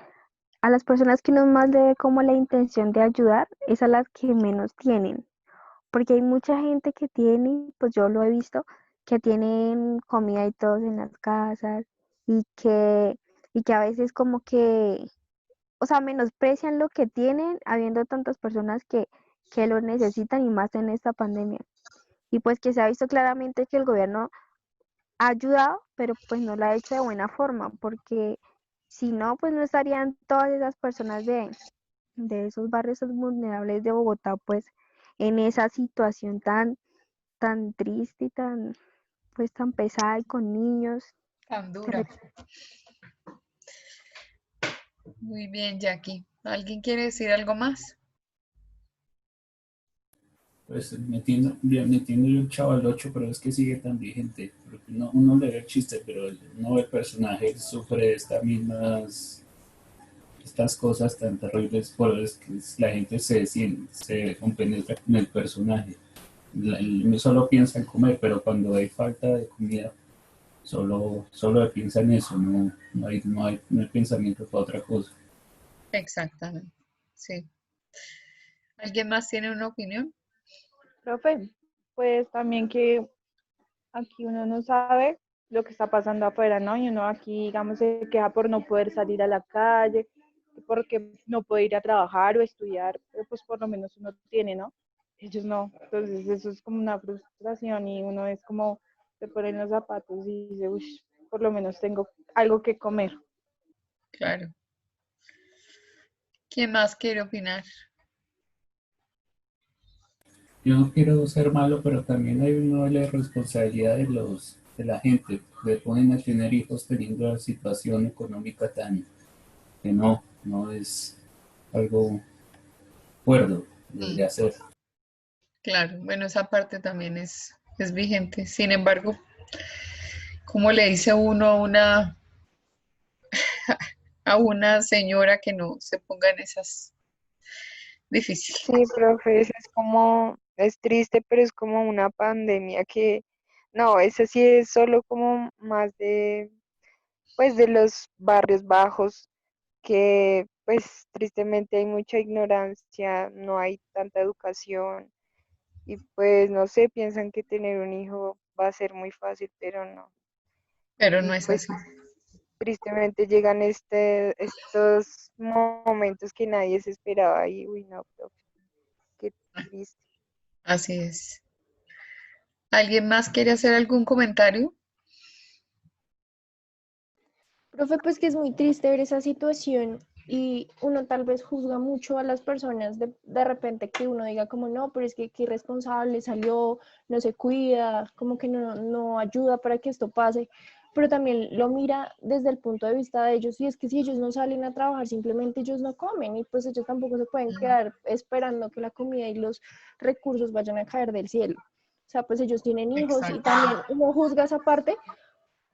a las personas que uno más le ve como la intención de ayudar es a las que menos tienen, porque hay mucha gente que tiene, pues yo lo he visto, que tienen comida y todo en las casas y que a veces como que, o sea, menosprecian lo que tienen habiendo tantas personas que lo necesitan y más en esta pandemia. Y pues que se ha visto claramente que el gobierno ha ayudado, pero pues no lo ha hecho de buena forma, porque si no, pues no estarían todas esas personas de esos barrios vulnerables de Bogotá, pues en esa situación tan triste y pues tan pesada y con niños. Tan dura. Muy bien, Jackie. ¿Alguien quiere decir algo más? Pues metiendo yo el Chavo al 8, pero es que sigue tan vigente. Porque uno le ve el chiste, pero no ve el personaje, sufre estas cosas tan terribles, por eso es que la gente se compenetra con el personaje. Solo piensa en comer, pero cuando hay falta de comida, solo piensa en eso, no hay pensamiento para otra cosa. Exactamente, sí. ¿Alguien más tiene una opinión? Profe, pues también que aquí uno no sabe lo que está pasando afuera, ¿no? Y uno aquí, digamos, se queja por no poder salir a la calle, porque no puede ir a trabajar o estudiar, pero pues por lo menos uno tiene, ¿no? Ellos no. Entonces eso es como una frustración y uno es como, se ponen los zapatos y dice, uy, por lo menos tengo algo que comer. Claro. ¿Quién más quiere opinar? Yo no quiero ser malo, pero también hay una responsabilidad de la gente. Le ponen a tener hijos teniendo la situación económica tan que no es algo cuerdo, debería ser. Claro, bueno, esa parte también es vigente. Sin embargo, ¿cómo le dice uno a una señora que no se ponga en esas? Difícil. Sí, profe, es como, es triste, pero es como una pandemia que, no, ese sí es solo como más de, pues, de los barrios bajos, que, pues, tristemente hay mucha ignorancia, no hay tanta educación, y pues, no sé, piensan que tener un hijo va a ser muy fácil, pero no. Pero no Y es pues, así. tristemente llegan estos momentos que nadie se esperaba, y, uy, no, profe, qué triste. Así es. ¿Alguien más quiere hacer algún comentario? Profe, pues que es muy triste ver esa situación y uno tal vez juzga mucho a las personas de repente que uno diga como no, pero es que qué irresponsable salió, no se cuida, como que no ayuda para que esto pase, pero también lo mira desde el punto de vista de ellos y es que si ellos no salen a trabajar, simplemente ellos no comen y pues ellos tampoco se pueden quedar esperando que la comida y los recursos vayan a caer del cielo. O sea, pues ellos tienen hijos y Exacto. también uno juzga esa parte,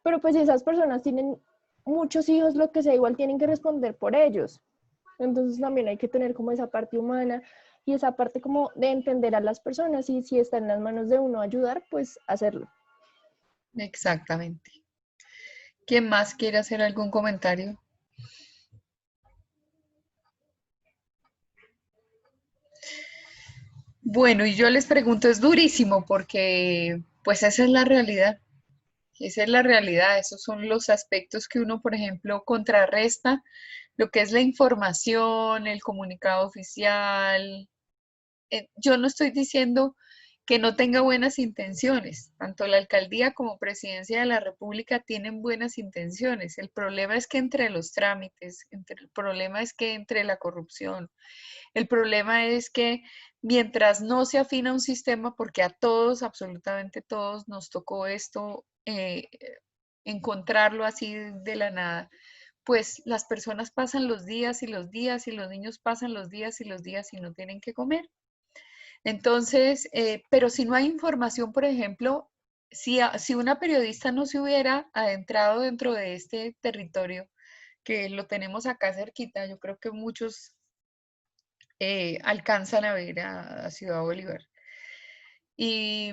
pero pues si esas personas tienen muchos hijos, lo que sea, igual tienen que responder por ellos. Entonces también hay que tener como esa parte humana y esa parte como de entender a las personas y si está en las manos de uno ayudar, pues hacerlo. Exactamente. ¿Quién más quiere hacer algún comentario? Bueno, y yo les pregunto, es durísimo porque pues esa es la realidad. Esa es la realidad, esos son los aspectos que uno, por ejemplo, contrarresta lo que es la información, el comunicado oficial. Yo no estoy diciendo que no tenga buenas intenciones, tanto la alcaldía como presidencia de la República tienen buenas intenciones. El problema es que entre los trámites, el problema es que entre la corrupción, el problema es que mientras no se afina un sistema, porque a todos, absolutamente todos, nos tocó esto, encontrarlo así de la nada, pues las personas pasan los días y los días y los niños pasan los días y los días y no tienen que comer. Entonces, pero si no hay información, por ejemplo, si una periodista no se hubiera adentrado dentro de este territorio, que lo tenemos acá cerquita, yo creo que muchos alcanzan a ver a Ciudad Bolívar. Y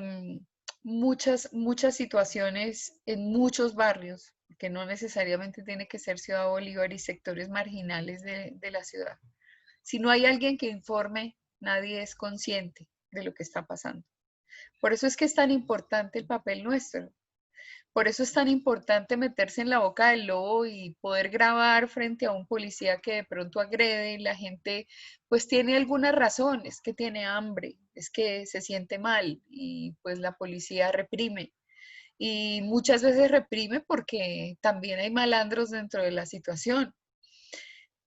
muchas situaciones en muchos barrios, que no necesariamente tiene que ser Ciudad Bolívar y sectores marginales de la ciudad. Si no hay alguien que informe, nadie es consciente de lo que está pasando. Por eso es que es tan importante el papel nuestro. Por eso es tan importante meterse en la boca del lobo y poder grabar frente a un policía que de pronto agrede y la gente pues tiene alguna razón, es que tiene hambre, es que se siente mal y pues la policía reprime. Y muchas veces reprime porque también hay malandros dentro de la situación.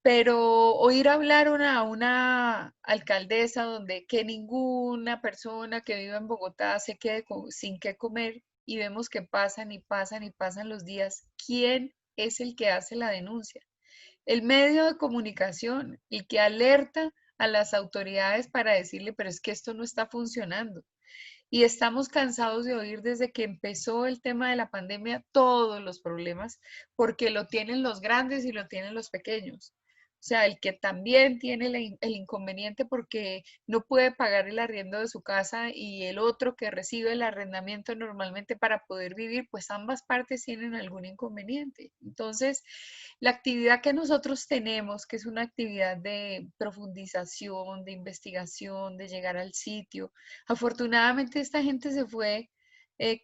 Pero oír hablar a una alcaldesa donde que ninguna persona que viva en Bogotá se quede sin qué comer y vemos que pasan y pasan y pasan los días, ¿quién es el que hace la denuncia? El medio de comunicación, el que alerta a las autoridades para decirle, pero es que esto no está funcionando. Y estamos cansados de oír desde que empezó el tema de la pandemia todos los problemas, porque lo tienen los grandes y lo tienen los pequeños. O sea, el que también tiene el inconveniente porque no puede pagar el arriendo de su casa y el otro que recibe el arrendamiento normalmente para poder vivir, pues ambas partes tienen algún inconveniente. Entonces, la actividad que nosotros tenemos, que es una actividad de profundización, de investigación, de llegar al sitio, afortunadamente esta gente se fue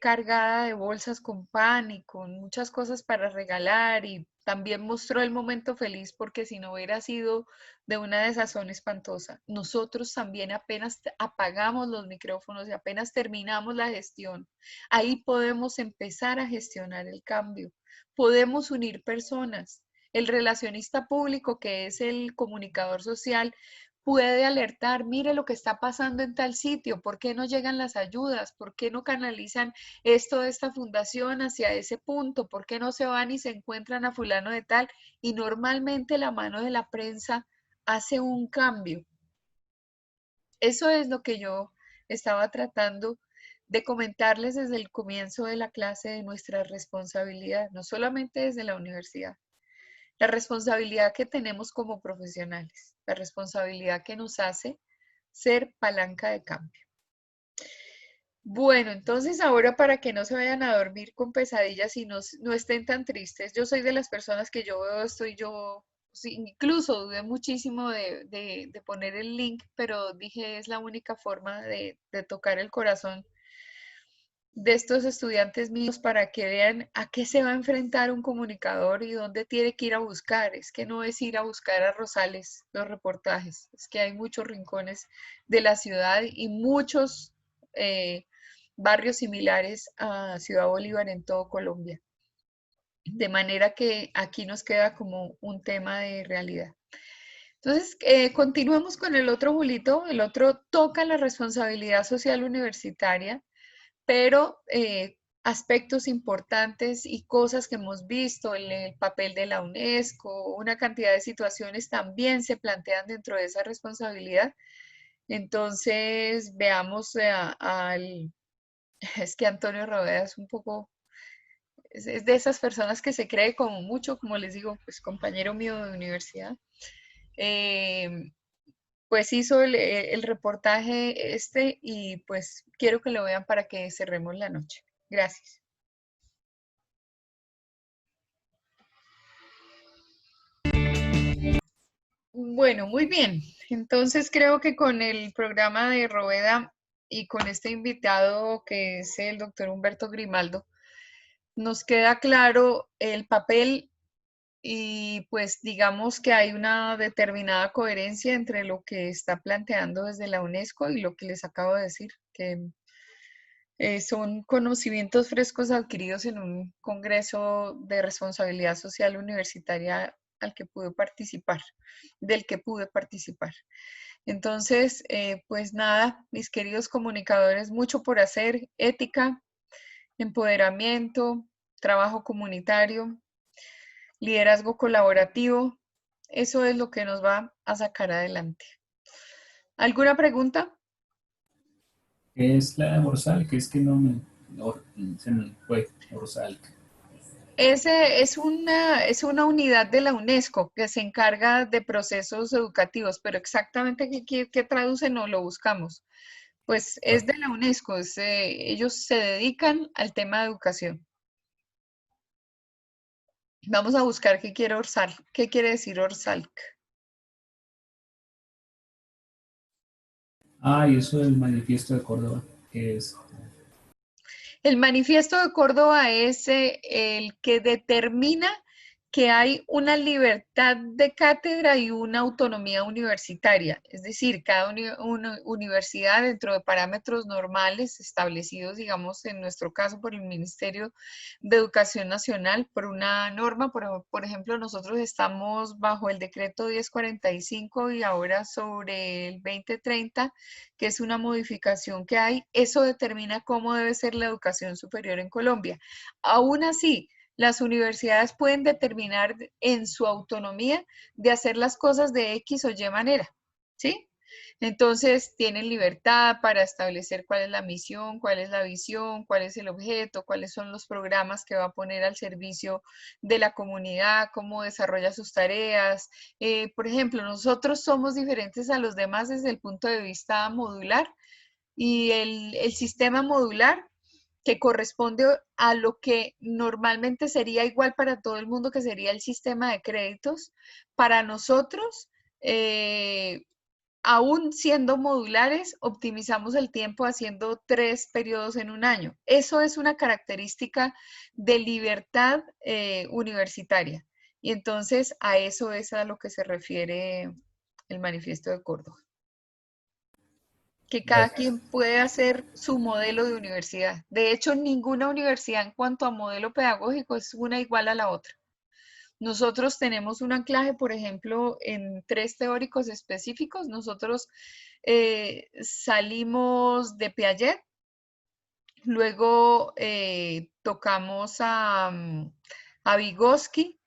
cargada de bolsas con pan y con muchas cosas para regalar, y también mostró el momento feliz porque si no hubiera sido de una desazón espantosa. Nosotros también apenas apagamos los micrófonos y apenas terminamos la gestión, ahí podemos empezar a gestionar el cambio. Podemos unir personas. El relacionista público, que es el comunicador social, puede alertar: mire lo que está pasando en tal sitio, ¿por qué no llegan las ayudas? ¿Por qué no canalizan esto de esta fundación hacia ese punto? ¿Por qué no se van y se encuentran a fulano de tal? Y normalmente la mano de la prensa hace un cambio. Eso es lo que yo estaba tratando de comentarles desde el comienzo de la clase, de nuestra responsabilidad, no solamente desde la universidad. La responsabilidad que tenemos como profesionales, la responsabilidad que nos hace ser palanca de cambio. Bueno, entonces ahora, para que no se vayan a dormir con pesadillas y no estén tan tristes, yo soy de las personas que yo veo esto y yo sí, incluso dudé muchísimo de poner el link, pero dije es la única forma de tocar el corazón de estos estudiantes míos para que vean a qué se va a enfrentar un comunicador y dónde tiene que ir a buscar. Es que no es ir a buscar a Rosales los reportajes, es que hay muchos rincones de la ciudad y muchos barrios similares a Ciudad Bolívar en todo Colombia. De manera que aquí nos queda como un tema de realidad. Entonces, continuemos con el otro, Julito. El otro toca la responsabilidad social universitaria, pero aspectos importantes y cosas que hemos visto, el papel de la UNESCO, una cantidad de situaciones también se plantean dentro de esa responsabilidad. Entonces, veamos es que Antonio Roveda es un poco, es de esas personas que se cree como mucho, como les digo, pues compañero mío de universidad. Pues hizo el reportaje y pues quiero que lo vean para que cerremos la noche. Gracias. Bueno, muy bien. Entonces creo que con el programa de Roveda y con este invitado que es el doctor Humberto Grimaldo, nos queda claro el papel y pues digamos que hay una determinada coherencia entre lo que está planteando desde la UNESCO y lo que les acabo de decir, que son conocimientos frescos adquiridos en un congreso de responsabilidad social universitaria al que pude participar, del que pude participar. Entonces, pues nada, mis queridos comunicadores, mucho por hacer: ética, empoderamiento, trabajo comunitario, liderazgo colaborativo. Eso es lo que nos va a sacar adelante. ¿Alguna pregunta? ¿Qué es la Orsal? Que es que se me fue Orsal. Es una unidad de la UNESCO que se encarga de procesos educativos, pero exactamente qué traduce no lo buscamos. Pues es de la UNESCO, ellos se dedican al tema de educación. Vamos a buscar qué quiere decir Orsalc. Y eso del manifiesto de Córdoba, que es... El manifiesto de Córdoba es el que determina que hay una libertad de cátedra y una autonomía universitaria, es decir, cada universidad dentro de parámetros normales establecidos, digamos, en nuestro caso por el Ministerio de Educación Nacional, por una norma, por ejemplo, nosotros estamos bajo el decreto 1045 y ahora sobre el 2030, que es una modificación que hay. Eso determina cómo debe ser la educación superior en Colombia. Aún así, las universidades pueden determinar en su autonomía de hacer las cosas de X o Y manera, ¿sí? Entonces, tienen libertad para establecer cuál es la misión, cuál es la visión, cuál es el objeto, cuáles son los programas que va a poner al servicio de la comunidad, cómo desarrolla sus tareas. Por ejemplo, nosotros somos diferentes a los demás desde el punto de vista modular, y el sistema modular, que corresponde a lo que normalmente sería igual para todo el mundo, que sería el sistema de créditos, para nosotros aún siendo modulares, optimizamos el tiempo haciendo 3 periodos en un año. Eso es una característica de libertad universitaria. Y entonces a eso es a lo que se refiere el Manifiesto de Córdoba. Que cada quien puede hacer su modelo de universidad. De hecho, ninguna universidad en cuanto a modelo pedagógico es una igual a la otra. Nosotros tenemos un anclaje, por ejemplo, en 3 teóricos específicos. Nosotros salimos de Piaget, luego tocamos a Vygotsky,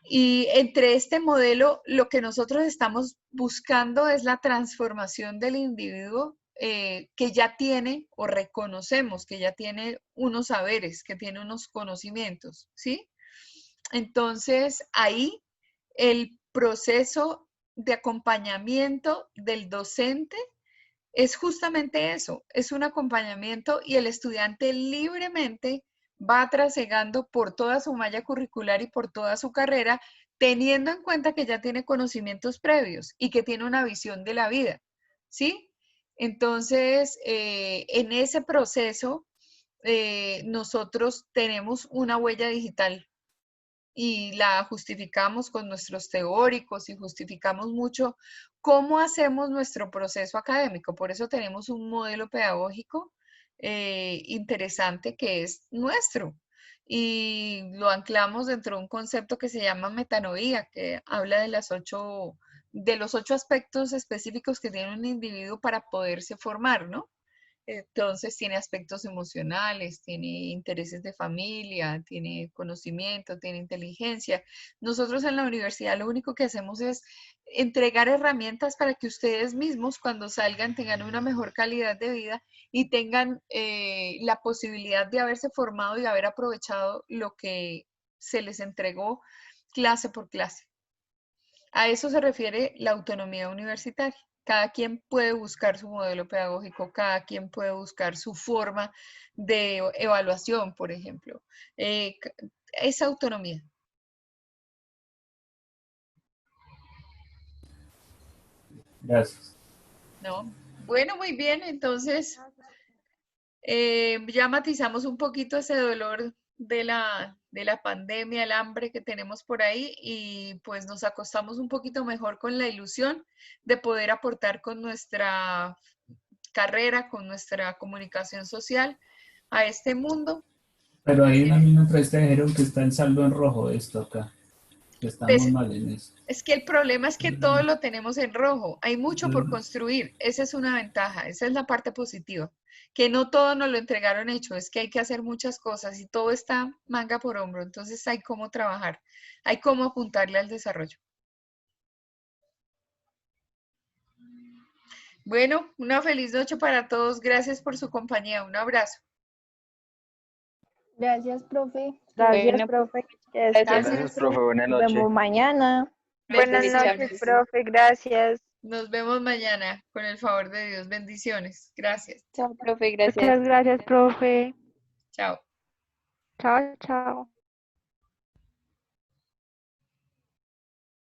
y entre este modelo lo que nosotros estamos buscando es la transformación del individuo que ya tiene, o reconocemos que ya tiene unos saberes, que tiene unos conocimientos, ¿sí? Entonces, ahí el proceso de acompañamiento del docente es justamente eso, es un acompañamiento y el estudiante libremente va trasegando por toda su malla curricular y por toda su carrera, teniendo en cuenta que ya tiene conocimientos previos y que tiene una visión de la vida, ¿sí? Entonces, en ese proceso, nosotros tenemos una huella digital y la justificamos con nuestros teóricos y justificamos mucho cómo hacemos nuestro proceso académico. Por eso tenemos un modelo pedagógico interesante que es nuestro y lo anclamos dentro de un concepto que se llama metanoía, que habla de los 8 aspectos específicos que tiene un individuo para poderse formar, ¿no? Entonces tiene aspectos emocionales, tiene intereses de familia, tiene conocimiento, tiene inteligencia. Nosotros en la universidad lo único que hacemos es entregar herramientas para que ustedes mismos cuando salgan tengan una mejor calidad de vida y tengan la posibilidad de haberse formado y haber aprovechado lo que se les entregó clase por clase. A eso se refiere la autonomía universitaria. Cada quien puede buscar su modelo pedagógico, cada quien puede buscar su forma de evaluación, por ejemplo. Esa autonomía. Gracias. ¿No? Bueno, muy bien. Entonces, ya matizamos un poquito ese dolor de la pandemia, el hambre que tenemos por ahí y pues nos acostamos un poquito mejor con la ilusión de poder aportar con nuestra carrera, con nuestra comunicación social a este mundo. Pero ahí en la misma entrevista dijeron que está en saldo en rojo esto acá, que estamos mal en eso. Es que el problema es que todo lo tenemos en rojo, hay mucho por construir, esa es una ventaja, esa es la parte positiva, que no todo nos lo entregaron hecho, es que hay que hacer muchas cosas y todo está manga por hombro, entonces hay cómo trabajar, hay cómo apuntarle al desarrollo. Bueno, una feliz noche para todos, gracias por su compañía, un abrazo. Gracias, profe. Gracias, profe. Gracias, profe. Buenas Nos noches. vemos mañana. Buenas noches, profe. Gracias. Nos vemos mañana, con el favor de Dios. Bendiciones. Gracias. Chao, profe. Gracias. Muchas gracias, profe. Chao. Chao, chao.